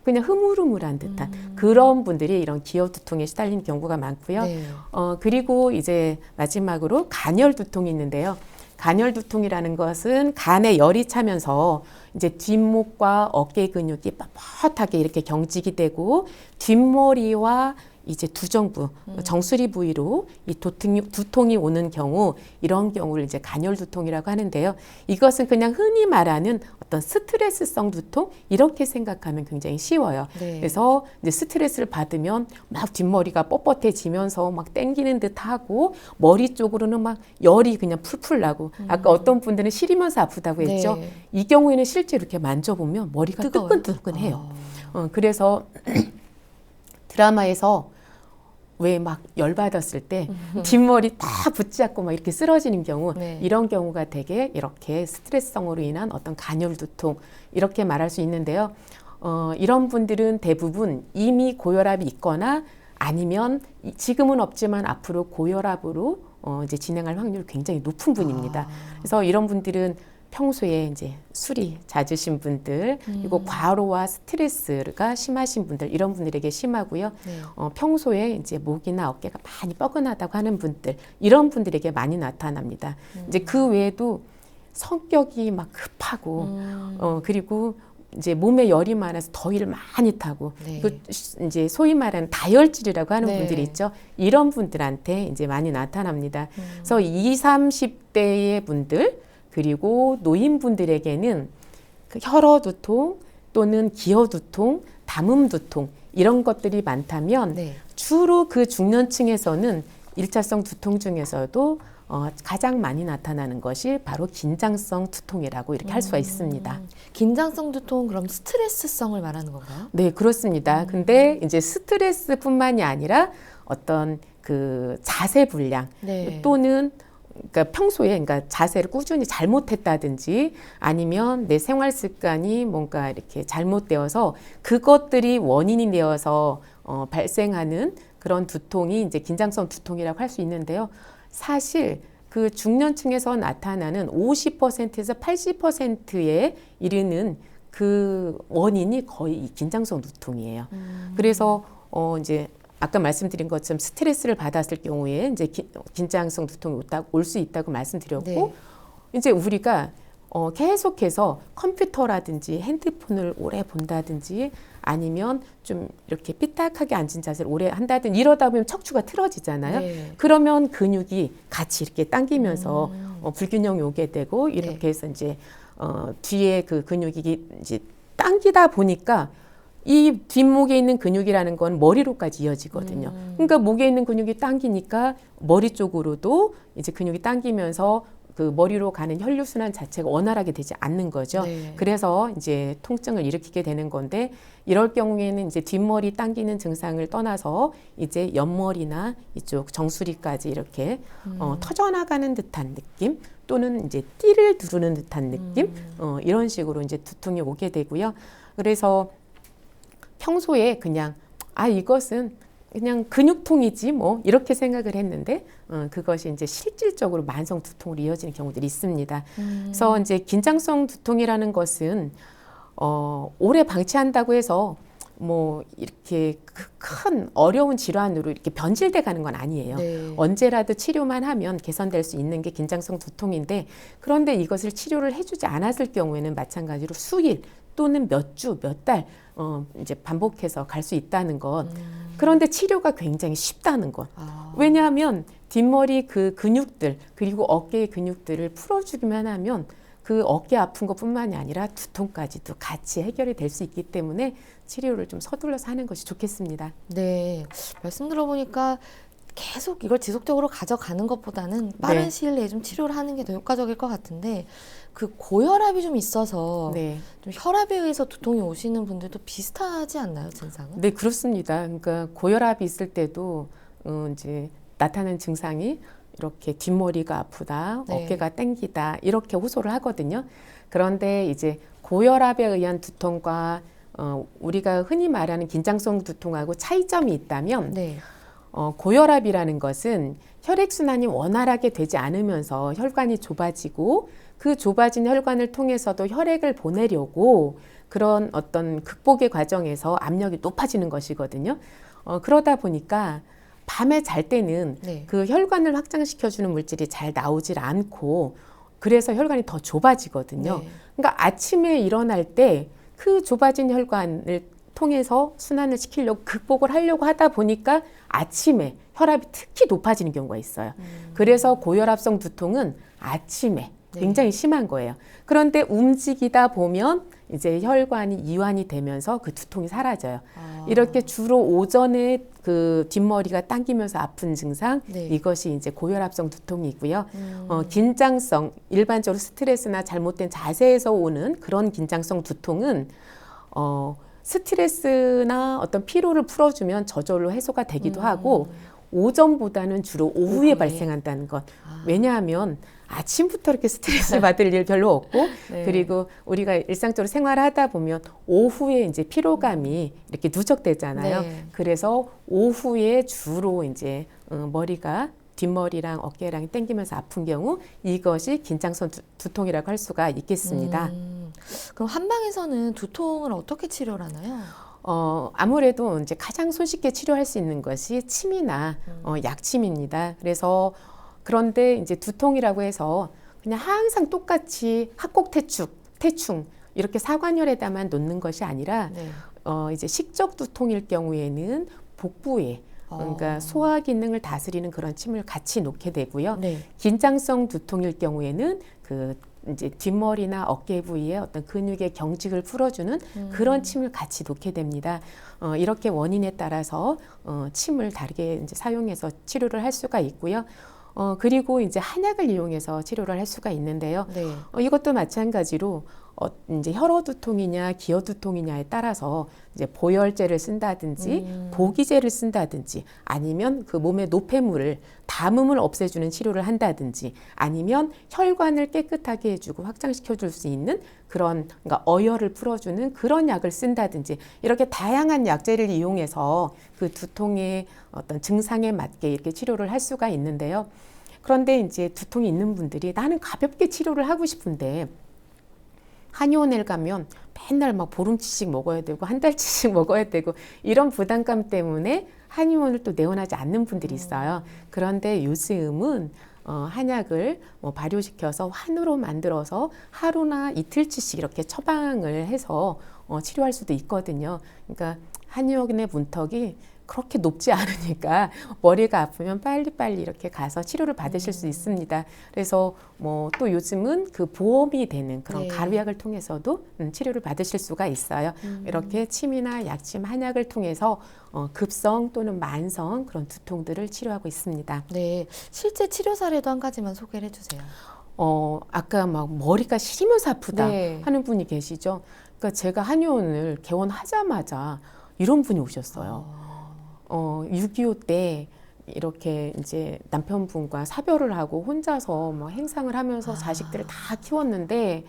그냥 흐물흐물한 듯한 그런 분들이 이런 기혈두통에 시달리는 경우가 많고요. 네. 그리고 이제 마지막으로 간열두통이 있는데요. 간열두통이라는 것은 간에 열이 차면서 이제 뒷목과 어깨 근육이 뻣뻣하게 이렇게 경직이 되고 뒷머리와 이제 두정부, 정수리 부위로 이 두통이 오는 경우 이런 경우를 이제 간열두통이라고 하는데요. 이것은 그냥 흔히 말하는 어떤 스트레스성 두통 이렇게 생각하면 굉장히 쉬워요. 네. 그래서 이제 스트레스를 받으면 막 뒷머리가 뻣뻣해지면서 막 땡기는 듯하고 머리 쪽으로는 막 열이 그냥 풀풀 나고 아까 어떤 분들은 시리면서 아프다고 했죠. 네. 이 경우에는 실제 이렇게 만져보면 머리가 뜨거워요? 뜨끈뜨끈해요. 그래서 드라마에서 왜 막 열받았을 때 뒷머리 다 붙잡고 막 이렇게 쓰러지는 경우, 네. 이런 경우가 되게 이렇게 스트레스성으로 인한 어떤 간열 두통 이렇게 말할 수 있는데요. 이런 분들은 대부분 이미 고혈압이 있거나 아니면 지금은 없지만 앞으로 고혈압으로 이제 진행할 확률이 굉장히 높은 분입니다. 그래서 이런 분들은 평소에 이제 술이 잦으신 분들, 그리고 과로와 스트레스가 심하신 분들, 이런 분들에게 심하고요. 네. 평소에 이제 목이나 어깨가 많이 뻐근하다고 하는 분들, 이런 분들에게 많이 나타납니다. 이제 그 외에도 성격이 막 급하고, 그리고 이제 몸에 열이 많아서 더위를 많이 타고, 네. 그 이제 소위 말하는 다혈질이라고 하는 네. 분들이 있죠. 이런 분들한테 이제 많이 나타납니다. 그래서 20, 30대의 분들, 그리고 노인분들에게는 그 혈어 두통 또는 기어 두통, 담음 두통 이런 것들이 많다면 네. 주로 그 중년층에서는 일차성 두통 중에서도 가장 많이 나타나는 것이 바로 긴장성 두통이라고 이렇게 할 수가 있습니다. 긴장성 두통 그럼 스트레스성을 말하는 건가요? 네, 그렇습니다. 근데 이제 스트레스뿐만이 아니라 어떤 그 자세 불량 네. 또는 그러니까 평소에 그러니까 자세를 꾸준히 잘못했다든지 아니면 내 생활 습관이 뭔가 이렇게 잘못되어서 그것들이 원인이 되어서 발생하는 그런 두통이 이제 긴장성 두통이라고 할 수 있는데요. 사실 그 중년층에서 나타나는 50%에서 80%에 이르는 그 원인이 거의 이 긴장성 두통이에요. 그래서 이제 아까 말씀드린 것처럼 스트레스를 받았을 경우에 이제 긴장성 두통이 올 수 있다고 말씀드렸고, 네. 이제 우리가 계속해서 컴퓨터라든지 핸드폰을 오래 본다든지 아니면 좀 이렇게 삐딱하게 앉은 자세를 오래 한다든지 이러다 보면 척추가 틀어지잖아요. 네. 그러면 근육이 같이 이렇게 당기면서 불균형이 오게 되고 이렇게 해서 이제 뒤에 그 근육이 이제 당기다 보니까 이 뒷목에 있는 근육이라는 건 머리로까지 이어지거든요. 그러니까 목에 있는 근육이 당기니까 머리 쪽으로도 이제 근육이 당기면서 그 머리로 가는 혈류순환 자체가 원활하게 되지 않는 거죠. 네. 그래서 이제 통증을 일으키게 되는 건데 이럴 경우에는 이제 뒷머리 당기는 증상을 떠나서 이제 옆머리나 이쪽 정수리까지 이렇게 터져나가는 듯한 느낌 또는 이제 띠를 두르는 듯한 느낌 이런 식으로 이제 두통이 오게 되고요. 그래서 평소에 그냥 이것은 그냥 근육통이지 뭐 이렇게 생각을 했는데 그것이 이제 실질적으로 만성 두통으로 이어지는 경우들이 있습니다. 그래서 이제 긴장성 두통이라는 것은 오래 방치한다고 해서 뭐 이렇게 큰 어려운 질환으로 이렇게 변질돼 가는 건 아니에요. 네. 언제라도 치료만 하면 개선될 수 있는 게 긴장성 두통인데 그런데 이것을 치료를 해주지 않았을 경우에는 마찬가지로 수일 또는 몇 주, 몇 달 이제 반복해서 갈 수 있다는 것. 그런데 치료가 굉장히 쉽다는 것. 왜냐하면 뒷머리 그 근육들 그리고 어깨의 근육들을 풀어주기만 하면 그 어깨 아픈 것뿐만이 아니라 두통까지도 같이 해결이 될 수 있기 때문에 치료를 좀 서둘러서 하는 것이 좋겠습니다. 네. 말씀 들어보니까 계속 이걸 지속적으로 가져가는 것보다는 빠른 네. 시일 내에 좀 치료를 하는 게 더 효과적일 것 같은데 그 고혈압이 좀 있어서 네. 좀 혈압에 의해서 두통이 오시는 분들도 비슷하지 않나요, 증상은? 네, 그렇습니다. 그러니까 고혈압이 있을 때도 이제 나타나는 증상이 이렇게 뒷머리가 아프다, 네. 어깨가 땡기다 이렇게 호소를 하거든요. 그런데 이제 고혈압에 의한 두통과 우리가 흔히 말하는 긴장성 두통하고 차이점이 있다면 네. 고혈압이라는 것은 혈액순환이 원활하게 되지 않으면서 혈관이 좁아지고 그 좁아진 혈관을 통해서도 혈액을 보내려고 그런 어떤 극복의 과정에서 압력이 높아지는 것이거든요. 그러다 보니까 밤에 잘 때는 네. 그 혈관을 확장시켜주는 물질이 잘 나오질 않고 그래서 혈관이 더 좁아지거든요. 네. 그러니까 아침에 일어날 때 그 좁아진 혈관을 통해서 순환을 시키려고 극복을 하려고 하다 보니까 아침에 혈압이 특히 높아지는 경우가 있어요. 그래서 고혈압성 두통은 아침에 네. 굉장히 심한 거예요. 그런데 움직이다 보면 이제 혈관이 이완이 되면서 그 두통이 사라져요. 이렇게 주로 오전에 그 뒷머리가 당기면서 아픈 증상 네. 이것이 이제 고혈압성 두통이고요. 긴장성 일반적으로 스트레스나 잘못된 자세에서 오는 그런 긴장성 두통은 스트레스나 어떤 피로를 풀어주면 저절로 해소가 되기도 하고 오전보다는 주로 오후에 발생한다는 것. 왜냐하면 아침부터 이렇게 스트레스를 받을 일 별로 없고 네. 그리고 우리가 일상적으로 생활을 하다 보면 오후에 이제 피로감이 이렇게 누적되잖아요. 네. 그래서 오후에 주로 이제 머리가 뒷머리랑 어깨랑 땡기면서 아픈 경우 이것이 긴장성 두통이라고 할 수가 있겠습니다. 그럼 한방에서는 두통을 어떻게 치료를 하나요? 아무래도 이제 가장 손쉽게 치료할 수 있는 것이 침이나 약침입니다. 그래서 그런데 이제 두통이라고 해서 그냥 항상 똑같이 합곡퇴충 이렇게 사관열에다만 놓는 것이 아니라 네. 이제 식적 두통일 경우에는 복부에 그러니까 소화 기능을 다스리는 그런 침을 같이 놓게 되고요. 네. 긴장성 두통일 경우에는 그 이제 뒷머리나 어깨 부위에 어떤 근육의 경직을 풀어주는 그런 침을 같이 놓게 됩니다. 이렇게 원인에 따라서 침을 다르게 이제 사용해서 치료를 할 수가 있고요. 그리고 이제 한약을 이용해서 치료를 할 수가 있는데요. 네. 이것도 마찬가지로 이제 혈어 두통이냐 기어 두통이냐에 따라서 이제 보혈제를 쓴다든지 보기제를 쓴다든지 아니면 그 몸의 노폐물을 담음을 없애주는 치료를 한다든지 아니면 혈관을 깨끗하게 해주고 확장시켜 줄 수 있는 그런 그러니까 어혈을 풀어주는 그런 약을 쓴다든지 이렇게 다양한 약제를 이용해서 그 두통의 어떤 증상에 맞게 이렇게 치료를 할 수가 있는데요. 그런데 이제 두통이 있는 분들이 나는 가볍게 치료를 하고 싶은데 한의원에 가면 맨날 막 보름치씩 먹어야 되고 한 달치씩 먹어야 되고 이런 부담감 때문에 한의원을 또 내원하지 않는 분들이 있어요. 그런데 요즘은 한약을 발효시켜서 환으로 만들어서 하루나 이틀치씩 이렇게 처방을 해서 치료할 수도 있거든요. 그러니까 한의원의 문턱이 그렇게 높지 않으니까 머리가 아프면 빨리빨리 이렇게 가서 치료를 받으실 수 있습니다. 그래서 뭐 또 요즘은 그 보험이 되는 그런 네. 가루약을 통해서도 치료를 받으실 수가 있어요. 이렇게 침이나 약침, 한약을 통해서 급성 또는 만성 그런 두통들을 치료하고 있습니다. 네. 실제 치료 사례도 한 가지만 소개를 해주세요. 아까 막 머리가 시리면서 아프다 네. 하는 분이 계시죠. 그러니까 제가 한의원을 개원하자마자 이런 분이 오셨어요. 6.25 때 이렇게 이제 남편분과 사별을 하고 혼자서 뭐 행상을 하면서 자식들을 다 키웠는데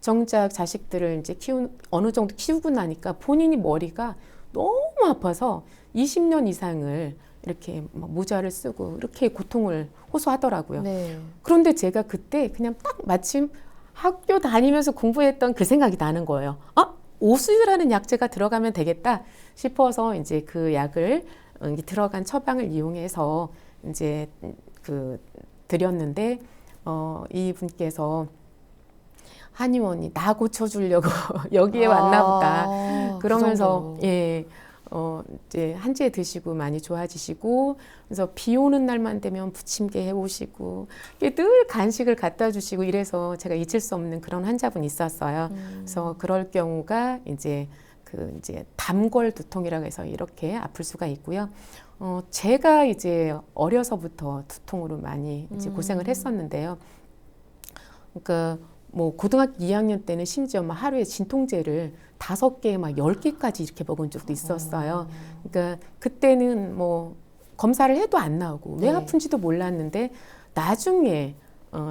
정작 자식들을 이제 어느 정도 키우고 나니까 본인이 머리가 너무 아파서 20년 이상을 이렇게 막 모자를 쓰고 이렇게 고통을 호소하더라고요. 네. 그런데 제가 그때 그냥 딱 마침 학교 다니면서 공부했던 그 생각이 나는 거예요. 오수유라는 약재가 들어가면 되겠다 싶어서 이제 그 약을 들어간 처방을 이용해서 이제 그 드렸는데 이분께서 한의원이 나 고쳐주려고 여기에 왔나 보다. 그러면서 그 이제 한지에 드시고 많이 좋아지시고 그래서 비 오는 날만 되면 부침개 해오시고 늘 간식을 갖다 주시고 이래서 제가 잊을 수 없는 그런 환자분이 있었어요. 그래서 그럴 경우가 이제 이제 담골 두통이라고 해서 이렇게 아플 수가 있고요. 제가 이제 어려서부터 두통으로 많이 이제 고생을 했었는데요. 그러니까 뭐 고등학교 2학년 때는 심지어 막 하루에 진통제를 5개 막 10개까지 이렇게 먹은 적도 있었어요. 그러니까 그때는 뭐 검사를 해도 안 나오고 왜 네. 아픈지도 몰랐는데 나중에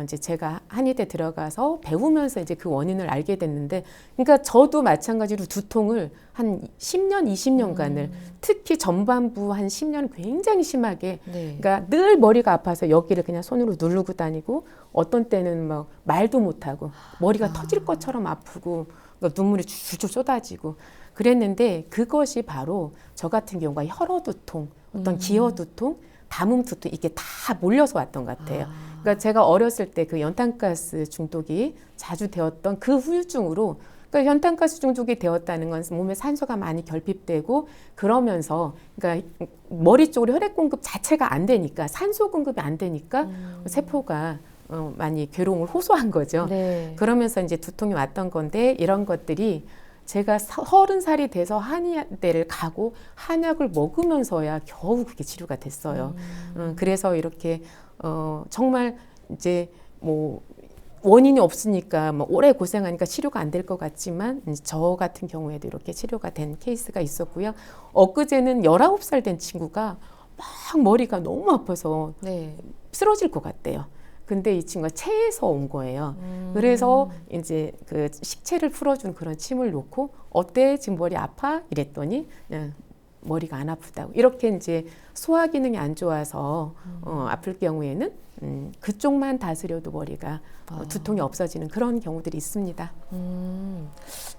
이제 제가 한의대 들어가서 배우면서 이제 그 원인을 알게 됐는데, 그러니까 저도 마찬가지로 두통을 한 10년, 20년간을 특히 전반부 한 10년 굉장히 심하게, 네. 그러니까 늘 머리가 아파서 여기를 그냥 손으로 누르고 다니고 어떤 때는 막 말도 못하고 머리가 터질 것처럼 아프고 그러니까 눈물이 줄줄 쏟아지고 그랬는데 그것이 바로 저 같은 경우가 혈어 두통, 어떤 기어 두통, 담음 두통 이게 다 몰려서 왔던 것 같아요. 그러니까 제가 어렸을 때 그 연탄가스 중독이 자주 되었던 그 후유증으로, 그러니까 연탄가스 중독이 되었다는 건 몸에 산소가 많이 결핍되고 그러면서 그러니까 머리 쪽으로 혈액 공급 자체가 안 되니까 산소 공급이 안 되니까 세포가 많이 괴로움을 호소한 거죠. 네. 그러면서 이제 두통이 왔던 건데 이런 것들이 제가 30살이 돼서 한의대를 가고 한약을 먹으면서야 겨우 그게 치료가 됐어요. 그래서 이렇게 정말 이제 뭐 원인이 없으니까 뭐 오래 고생하니까 치료가 안 될 것 같지만 저 같은 경우에도 이렇게 치료가 된 케이스가 있었고요. 엊그제는 19살 된 친구가 막 머리가 너무 아파서 네. 쓰러질 것 같대요. 근데 이 친구가 체에서 온 거예요. 그래서 이제 그 식체를 풀어준 그런 침을 놓고 어때? 지금 머리 아파? 이랬더니 머리가 안 아프다고. 이렇게 이제 소화 기능이 안 좋아서 아플 경우에는 그쪽만 다스려도 머리가 두통이 없어지는 그런 경우들이 있습니다.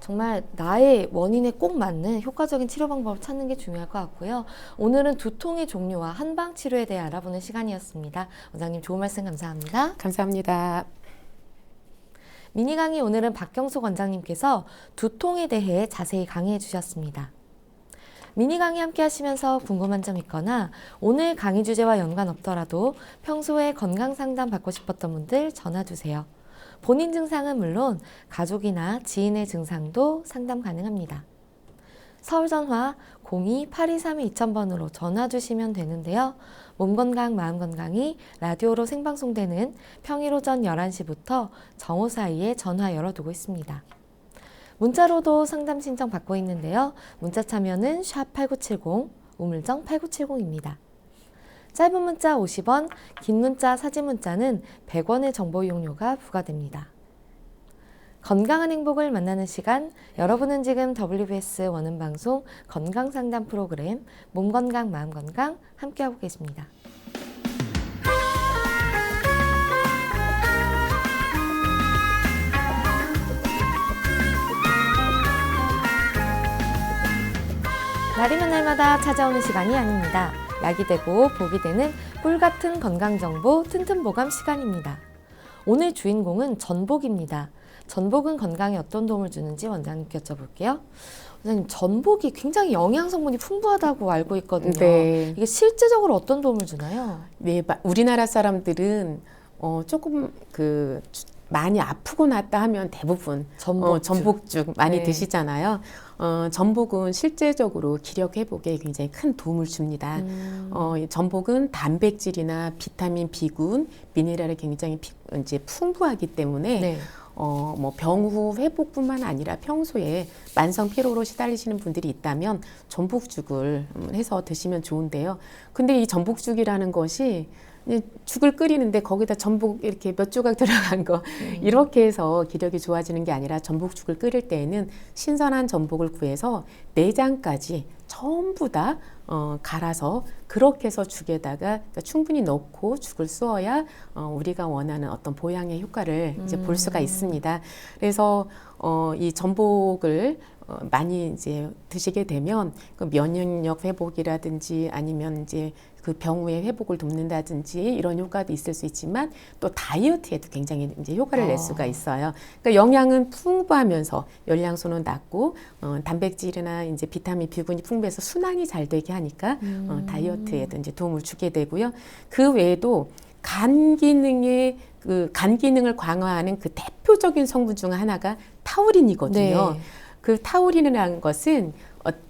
정말 나의 원인에 꼭 맞는 효과적인 치료 방법을 찾는 게 중요할 것 같고요. 오늘은 두통의 종류와 한방 치료에 대해 알아보는 시간이었습니다. 원장님 좋은 말씀 감사합니다. 감사합니다. 미니 강의 오늘은 박경숙 원장님께서 두통에 대해 자세히 강의해 주셨습니다. 미니 강의 함께 하시면서 궁금한 점 있거나 오늘 강의 주제와 연관 없더라도 평소에 건강 상담 받고 싶었던 분들 전화 주세요. 본인 증상은 물론 가족이나 지인의 증상도 상담 가능합니다. 서울전화 02-8232-2000번으로 전화 주시면 되는데요. 몸건강 마음건강이 라디오로 생방송되는 평일 오전 11시부터 정오 사이에 전화 열어두고 있습니다. 문자로도 상담 신청 받고 있는데요. 문자 참여는 샵8970, 우물정 8970입니다. 짧은 문자 50원, 긴 문자, 사진 문자는 100원의 정보 이용료가 부과됩니다. 건강한 행복을 만나는 시간, 여러분은 지금 WBS 원음방송 건강상담 프로그램 몸건강 마음건강 함께하고 계십니다. 날이면 날마다 찾아오는 시간이 아닙니다. 약이 되고 복이 되는 꿀같은 건강정보 튼튼보감 시간입니다. 오늘 주인공은 전복입니다. 전복은 건강에 어떤 도움을 주는지 원장님께 여쭤볼게요. 원장님, 전복이 굉장히 영양 성분이 풍부하다고 알고 있거든요. 네. 이게 실제적으로 어떤 도움을 주나요? 네, 우리나라 사람들은 조금 많이 아프고 났다 하면 대부분 전복죽 많이 네. 드시잖아요. 전복은 실제적으로 기력 회복에 굉장히 큰 도움을 줍니다. 이 전복은 단백질이나 비타민, B군, 미네랄이 굉장히 이제 풍부하기 때문에 네. 뭐 병후 회복뿐만 아니라 평소에 만성 피로로 시달리시는 분들이 있다면 전복죽을 해서 드시면 좋은데요. 근데 이 전복죽이라는 것이 죽을 끓이는데 거기다 전복 이렇게 몇 조각 들어간 거 이렇게 해서 기력이 좋아지는 게 아니라 전복죽을 끓일 때에는 신선한 전복을 구해서 내장까지 전부 다 갈아서 그렇게 해서 죽에다가 충분히 넣고 죽을 쑤어야 우리가 원하는 어떤 보양의 효과를 이제 볼 수가 있습니다. 그래서 이 전복을 많이 이제 드시게 되면 그 면역력 회복이라든지 아니면 이제 그 병후의 회복을 돕는다든지 이런 효과도 있을 수 있지만 또 다이어트에도 굉장히 이제 효과를 낼 수가 있어요. 그러니까 영양은 풍부하면서 열량소는 낮고 단백질이나 이제 비타민, B군이 풍부해서 순환이 잘 되게 하니까 다이어트에도 이제 도움을 주게 되고요. 그 외에도 간 기능을 강화하는 그 대표적인 성분 중 하나가 타우린이거든요. 네. 그 타우린이라는 것은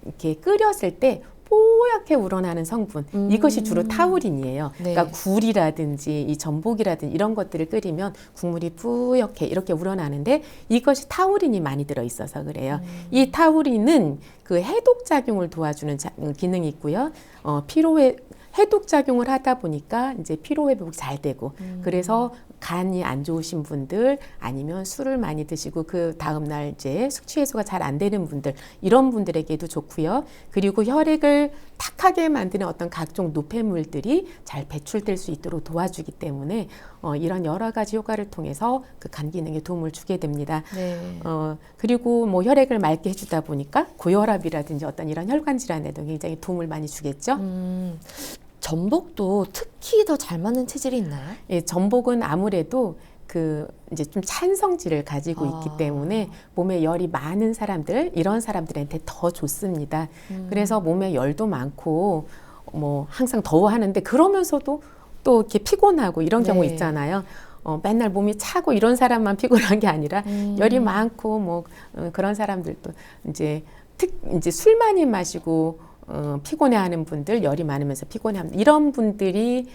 이렇게 끓였을 때 뽀얗게 우러나는 성분, 이것이 주로 타우린이에요. 네. 그러니까 굴이라든지 이 전복이라든지 이런 것들을 끓이면 국물이 뿌옇게 이렇게 우러나는데 이것이 타우린이 많이 들어있어서 그래요. 이 타우린은 그 해독작용을 도와주는 기능이 있고요. 해독 작용을 하다 보니까 이제 피로 회복이 잘 되고 그래서 간이 안 좋으신 분들 아니면 술을 많이 드시고 그 다음 날 이제 숙취 해소가 잘 안 되는 분들 이런 분들에게도 좋고요. 그리고 혈액을 탁하게 만드는 어떤 각종 노폐물들이 잘 배출될 수 있도록 도와주기 때문에 이런 여러 가지 효과를 통해서 그 간 기능에 도움을 주게 됩니다. 네. 그리고 뭐 혈액을 맑게 해주다 보니까 고혈압이라든지 어떤 이런 혈관 질환에도 굉장히 도움을 많이 주겠죠. 전복도 특히 더 잘 맞는 체질이 있나요? 예, 전복은 아무래도 이제 좀 찬 성질을 가지고 있기 때문에 몸에 열이 많은 사람들, 이런 사람들한테 더 좋습니다. 그래서 몸에 열도 많고, 뭐, 항상 더워하는데, 그러면서도 또 이렇게 피곤하고 이런 경우 네. 있잖아요. 맨날 몸이 차고 이런 사람만 피곤한 게 아니라, 열이 많고, 뭐, 그런 사람들도 이제 술 많이 마시고, 피곤해하는 분들, 열이 많으면서 피곤해하는 이런 분들이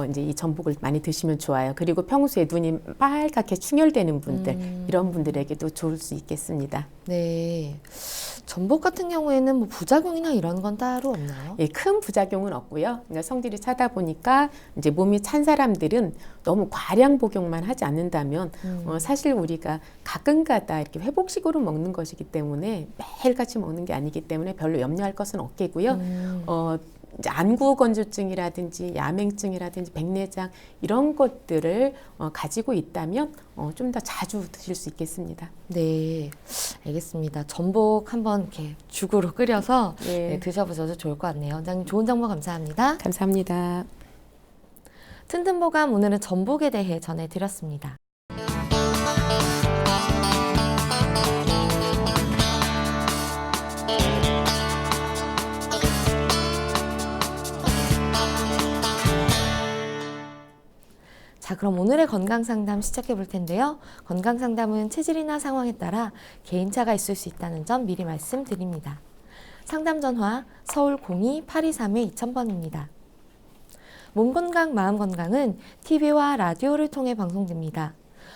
이제 이 전복을 많이 드시면 좋아요. 그리고 평소에 눈이 빨갛게 충혈되는 분들, 이런 분들에게도 좋을 수 있겠습니다. 네. 전복 같은 경우에는 뭐 부작용이나 이런 건 따로 없나요? 예, 큰 부작용은 없고요. 그러니까 성질이 차다 보니까 이제 몸이 찬 사람들은 너무 과량 복용만 하지 않는다면 사실 우리가 가끔가다 이렇게 회복식으로 먹는 것이기 때문에 매일같이 먹는 게 아니기 때문에 별로 염려할 것은 없겠고요. 이제 안구건조증이라든지 야맹증이라든지 백내장 이런 것들을 가지고 있다면 좀 더 자주 드실 수 있겠습니다. 네, 알겠습니다. 전복 한번 이렇게 죽으로 끓여서 네. 네, 드셔보셔도 좋을 것 같네요. 원장님 좋은 정보 감사합니다. 감사합니다. 튼튼보감 오늘은 전복에 대해 전해드렸습니다. 자, 그럼 오늘의 건강상담 시작해 볼 텐데요. 건강상담은 체질이나 상황에 따라 개인차가 있을 수 있다는 점 미리 말씀드립니다. 상담 전화 서울 02-823-2000번입니다. 몸 건강, 마음 건강은 TV와 라디오를 통해 방송됩니다.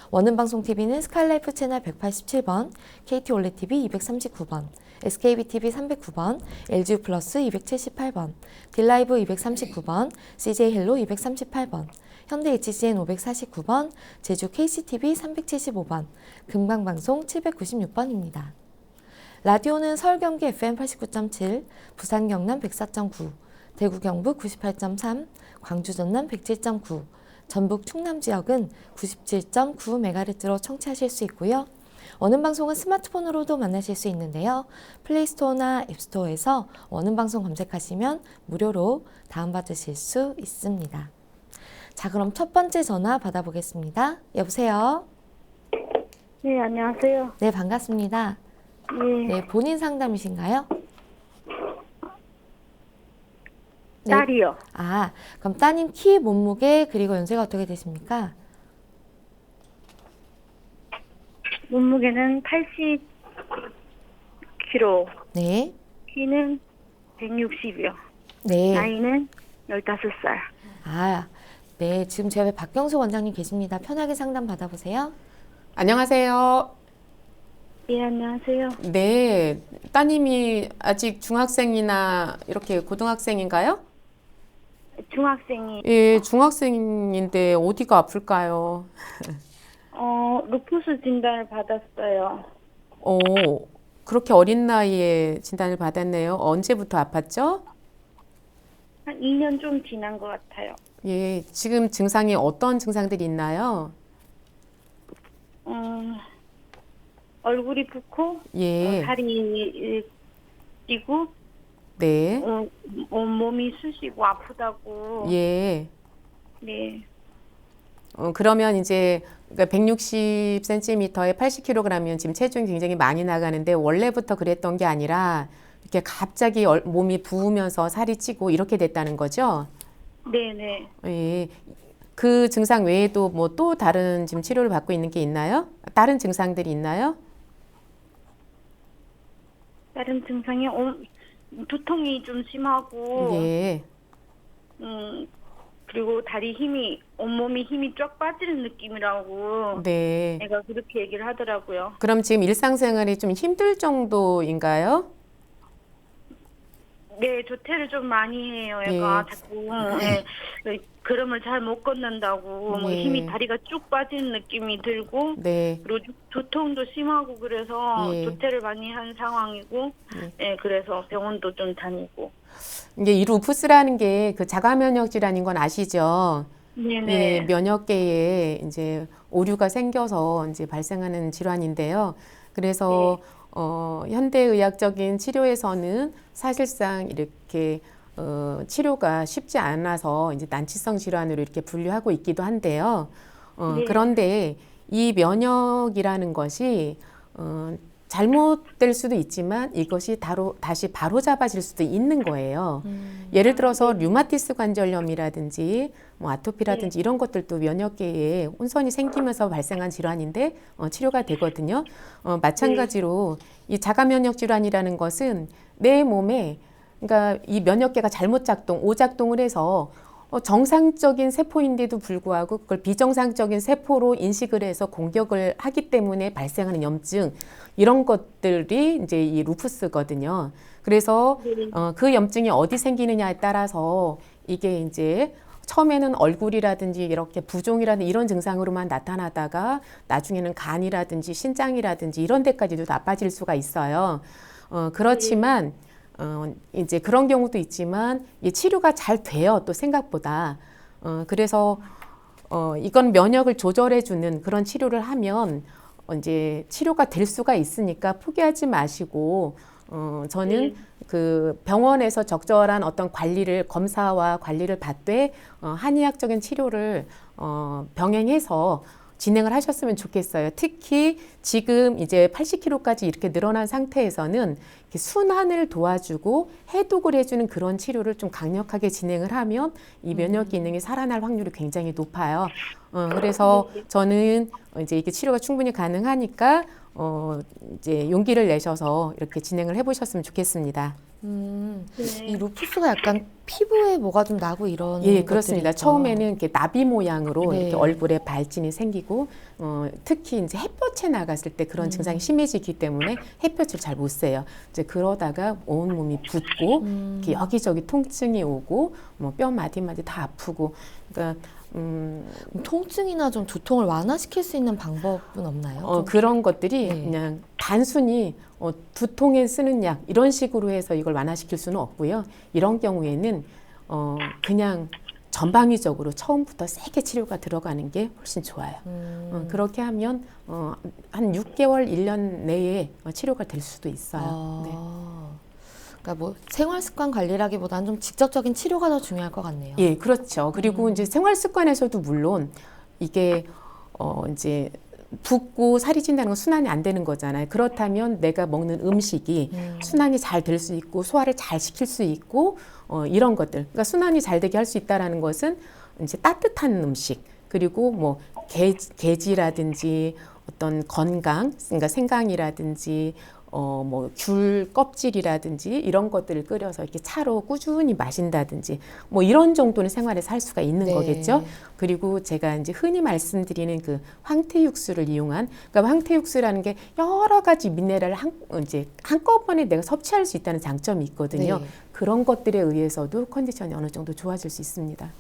원음방송TV는 스카이라이프 채널 187번, KT올레TV 239번, SKBTV 309번, LGU 플러스 278번, 딜라이브 239번, CJ헬로 238번, 현대 HCN 549번, 제주 KCTV 375번, 금방방송 796번입니다. 라디오는 서울 경기 FM 89.7, 부산 경남 104.9, 대구 경북 98.3, 광주 전남 107.9, 전북 충남 지역은 97.9MHz로 청취하실 수 있고요. 원음방송은 스마트폰으로도 만나실 수 있는데요. 플레이스토어나 앱스토어에서 원음방송 검색하시면 무료로 다운받으실 수 있습니다. 자, 그럼 첫 번째 전화 받아보겠습니다. 여보세요? 네, 안녕하세요. 네, 반갑습니다. 네, 네, 본인 상담이신가요? 네. 딸이요. 아, 그럼 따님 키, 몸무게, 그리고 연세가 어떻게 되십니까? 몸무게는 80kg, 네. 키는 160이요. 네. 나이는 15살. 아, 네. 지금 제 옆에 박경수 원장님 계십니다. 편하게 상담 받아보세요. 안녕하세요. 예, 안녕하세요. 네, 따님이 아직 중학생이나 이렇게 고등학생인가요? 중학생이, 예, 중학생인데 어디가 아플까요? 루푸스 진단을 받았어요. 그렇게 어린 나이에 진단을 받았네요. 언제부터 아팠죠? 한 2년 좀 지난 것 같아요. 예, 지금 증상이 어떤 증상들이 있나요? 얼굴이 붓고, 예, 살이 찌고, 네, 몸이 쑤시고 아프다고. 예. 네, 그러면 이제 160cm에 80kg이면 지금 체중이 굉장히 많이 나가는데 원래부터 그랬던 게 아니라 이렇게 갑자기 몸이 부으면서 살이 찌고 이렇게 됐다는 거죠? 네네. 예. 그 증상 외에도 뭐 또 다른 지금 치료를 받고 있는 게 있나요? 다른 증상들이 있나요? 다른 증상이 두통이 좀 심하고, 예. 그리고 다리 힘이, 온몸이 힘이 쫙 빠지는 느낌이라고 네. 애가 그렇게 얘기를 하더라고요. 그럼 지금 일상생활이 좀 힘들 정도인가요? 네, 조퇴를 좀 많이 해요. 애가 예. 자꾸 걸음을 잘 못 걷는다고 뭐 예. 힘이 다리가 쭉 빠지는 느낌이 들고 네. 그리고 두통도 심하고 그래서 예. 조퇴를 많이 한 상황이고 예, 그래서 병원도 좀 다니고. 이게 이 루푸스라는 게 그 자가 면역 질환인 건 아시죠? 네네. 예, 면역계에 이제 오류가 생겨서 이제 발생하는 질환인데요. 그래서 현대의학적인 치료에서는 사실상 이렇게 치료가 쉽지 않아서 이제 난치성 질환으로 이렇게 분류하고 있기도 한데요. 네. 그런데 이 면역이라는 것이 잘못될 수도 있지만 이것이 다시 바로잡아질 수도 있는 거예요. 예를 들어서 류마티스 관절염이라든지 뭐 아토피라든지 이런 것들도 면역계에 혼선이 생기면서 발생한 질환인데 치료가 되거든요. 마찬가지로 이 자가 면역 질환이라는 것은 내 몸에 그러니까 이 면역계가 잘못 작동, 오작동을 해서 정상적인 세포인데도 불구하고 그걸 비정상적인 세포로 인식을 해서 공격을 하기 때문에 발생하는 염증 이런 것들이 이제 이 루푸스거든요. 그래서 그 염증이 어디 생기느냐에 따라서 이게 이제 처음에는 얼굴이라든지 이렇게 부종이라든지 이런 증상으로만 나타나다가 나중에는 간이라든지 신장이라든지 이런 데까지도 나빠질 수가 있어요. 그렇지만 이제 그런 경우도 있지만 이 치료가 잘 돼요. 또 생각보다. 그래서 이건 면역을 조절해 주는 그런 치료를 하면 이제 치료가 될 수가 있으니까 포기하지 마시고 저는 그 병원에서 적절한 어떤 관리를 검사와 관리를 받되 한의학적인 치료를 병행해서 진행을 하셨으면 좋겠어요. 특히 지금 이제 80kg까지 이렇게 늘어난 상태에서는 이렇게 순환을 도와주고 해독을 해주는 그런 치료를 좀 강력하게 진행을 하면 이 면역 기능이 살아날 확률이 굉장히 높아요. 그래서 저는 이제 이게 치료가 충분히 가능하니까 이제 용기를 내셔서 이렇게 진행을 해보셨으면 좋겠습니다. 이 루푸스가 약간 피부에 뭐가 좀 나고 이런 예, 것들이 그렇습니다. 있죠. 처음에는 이렇게 나비 모양으로 네. 이렇게 얼굴에 발진이 생기고 특히 이제 햇볕에 나갔을 때 그런 증상이 심해지기 때문에 햇볕을 잘 못 쐬요. 이제 그러다가 온 몸이 붓고 이렇게 여기저기 통증이 오고 뭐 뼈 마디마디 다 아프고 그러니까 통증이나 좀 두통을 완화시킬 수 있는 방법은 없나요? 그런 것들이 네. 그냥 단순히 두통에 쓰는 약 이런 식으로 해서 이걸 완화시킬 수는 없고요. 이런 경우에는 그냥 전방위적으로 처음부터 세게 치료가 들어가는 게 훨씬 좋아요. 그렇게 하면 한 6개월, 1년 내에 치료가 될 수도 있어요. 네. 그러니까 뭐 생활 습관 관리라기보다는 좀 직접적인 치료가 더 중요할 것 같네요. 예, 그렇죠. 그리고 이제 생활 습관에서도 물론 이게 이제 붓고 살이 찐다는 건 순환이 안 되는 거잖아요. 그렇다면 내가 먹는 음식이 순환이 잘 될 수 있고 소화를 잘 시킬 수 있고 이런 것들. 그러니까 순환이 잘 되게 할 수 있다라는 것은 이제 따뜻한 음식 그리고 뭐 게지라든지 어떤 건강, 그러니까 생강이라든지 뭐 귤 껍질이라든지 이런 것들을 끓여서 이렇게 차로 꾸준히 마신다든지 뭐 이런 정도는 생활에서 할 수가 있는 네. 거겠죠. 그리고 제가 이제 흔히 말씀드리는 그 황태육수를 이용한 그러니까 황태육수라는 게 여러 가지 미네랄을 이제 한꺼번에 내가 섭취할 수 있다는 장점이 있거든요. 네. 그런 것들에 의해서도 컨디션이 어느 정도 좋아질 수 있습니다.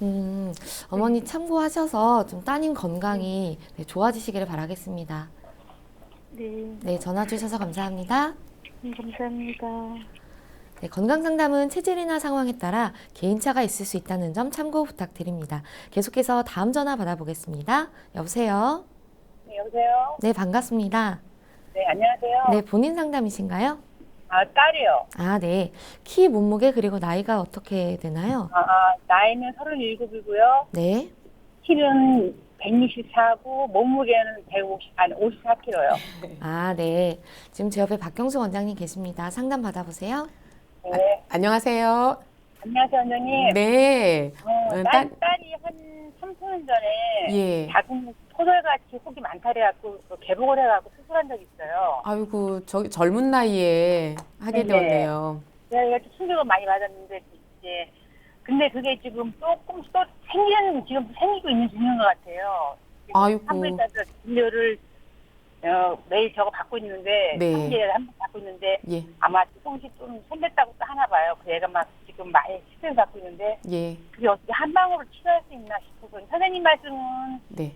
어머니 참고하셔서 좀 따님 건강이 좋아지시기를 바라겠습니다. 네, 네, 전화 주셔서 감사합니다. 감사합니다. 네, 건강상담은 체질이나 상황에 따라 개인차가 있을 수 있다는 점 참고 부탁드립니다. 계속해서 다음 전화 받아보겠습니다. 여보세요? 네, 여보세요? 네, 반갑습니다. 네, 안녕하세요. 네, 본인 상담이신가요? 딸이요. 아, 네. 키, 몸무게, 그리고 나이가 어떻게 되나요? 나이는 37이고요. 네. 키는 164고, 몸무게는 54kg요. 아, 네. 지금 제 옆에 박경수 원장님 계십니다. 상담 받아보세요. 네. 안녕하세요. 안녕하세요, 원장님. 네. 딸이 한 3년 전에 예. 작은 포dol같이 혹이 많다 그래갖고 개복을 해갖고 수술한 적이 있어요. 아이고, 저 젊은 나이에 하게 네네. 되었네요. 내가 충격을 많이 받았는데 이제 근데 그게 지금 조금씩 또 생기고 있는 중인 것 같아요. 아이고. 산부인과에서 진료를 매일 저거 받고 있는데 네. 3개월에 한 번 받고 있는데 예, 아마 조금씩 좀 생겼다고 또 하나 봐요. 그 애가 막 지금 많이 스트레스 받고 있는데 예, 그게 어떻게 한 방으로 치료할 수 있나 싶어서 선생님 말씀은 네.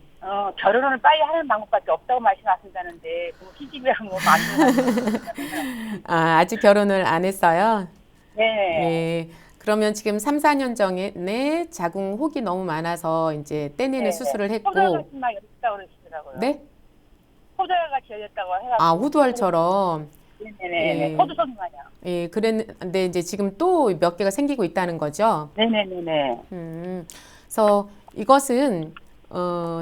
결혼을 빨리 하는 방법밖에 없다고 말씀하신다는데 그 시집이랑 뭐 많이 아직 결혼을 안 했어요? 네. 예. 그러면 지금 3, 4년 전에 자궁 혹이 너무 많아서 이제 떼내는 수술을 했고, 포도알같이 막 열렸다고 그러시더라고요. 네? 포도알같이 열렸다고 해가지고 호두알처럼. 네네네. 예. 포도선 마냥. 예, 그랬는데 이제 지금 또 몇 개가 생기고 있다는 거죠. 네네네네. 그래서 이것은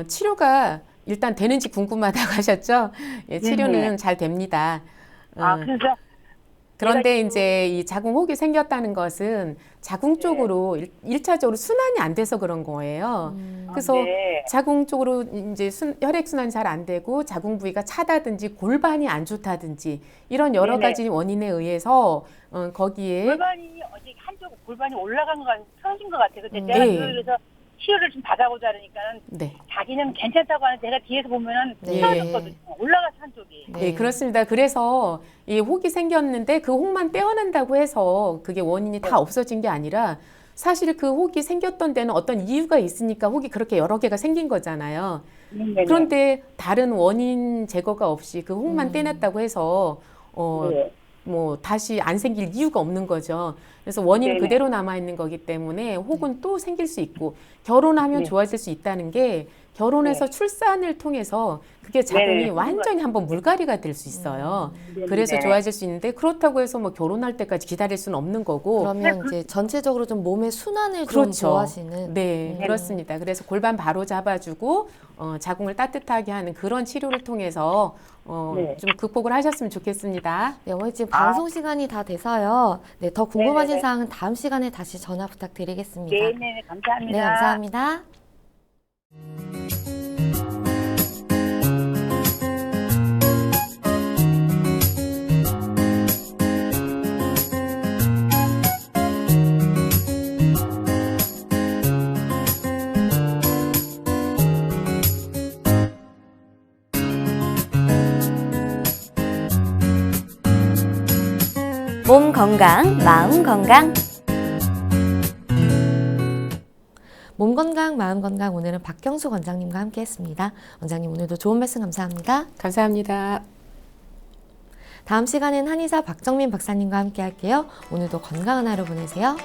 치료가 일단 되는지 궁금하다고 하셨죠? 예, 치료는 네네. 잘 됩니다. 그래서 그런데 내가 이제 이 자궁혹이 생겼다는 것은 자궁 쪽으로 일차적으로 순환이 안 돼서 그런 거예요. 그래서 네. 자궁 쪽으로 이제 혈액 순환이 잘 안 되고 자궁 부위가 차다든지 골반이 안 좋다든지 이런 여러 네네. 가지 원인에 의해서 거기에 골반이 어디 한쪽 골반이 올라간 것 같은 펴진 것 같아요. 근데 내가 네. 그래서 치료를 좀 받아보자 그러니까는 네. 자기는 괜찮다고 하는데 내가 뒤에서 보면은 네. 펴졌거든요. 올라가서 한쪽이. 네, 그렇습니다. 그래서 이 혹이 생겼는데 그 혹만 떼어낸다고 해서 그게 원인이 다 없어진 게 아니라 사실 그 혹이 생겼던 데는 어떤 이유가 있으니까 혹이 그렇게 여러 개가 생긴 거잖아요. 네네. 그런데 다른 원인 제거가 없이 그 혹만 떼냈다고 해서 네. 뭐 다시 안 생길 이유가 없는 거죠. 그래서 원인은 네네. 그대로 남아 있는 거기 때문에 혹은 또 생길 수 있고 결혼하면 네. 좋아질 수 있다는 게 결혼해서 출산을 통해서 그게 자궁이 네네. 완전히 한번 물갈이가 될 수 있어요. 네네. 그래서 좋아질 수 있는데 그렇다고 해서 뭐 결혼할 때까지 기다릴 수는 없는 거고. 그러면 이제 전체적으로 좀 몸의 순환을 좀 그렇죠. 도와주는. 네, 그렇습니다. 그래서 골반 바로 잡아주고 자궁을 따뜻하게 하는 그런 치료를 통해서 네. 좀 극복을 하셨으면 좋겠습니다. 네, 어머니 지금 방송 시간이 다 돼서요. 네, 더 궁금하신 네네네. 사항은 다음 시간에 다시 전화 부탁드리겠습니다. 네네. 감사합니다. 네, 감사합니다. 몸 건강, 마음 건강. 몸 건강, 마음 건강 오늘은 박경수 원장님과 함께했습니다. 원장님 오늘도 좋은 말씀 감사합니다. 감사합니다. 다음 시간엔 한의사 박정민 박사님과 함께할게요. 오늘도 건강한 하루 보내세요.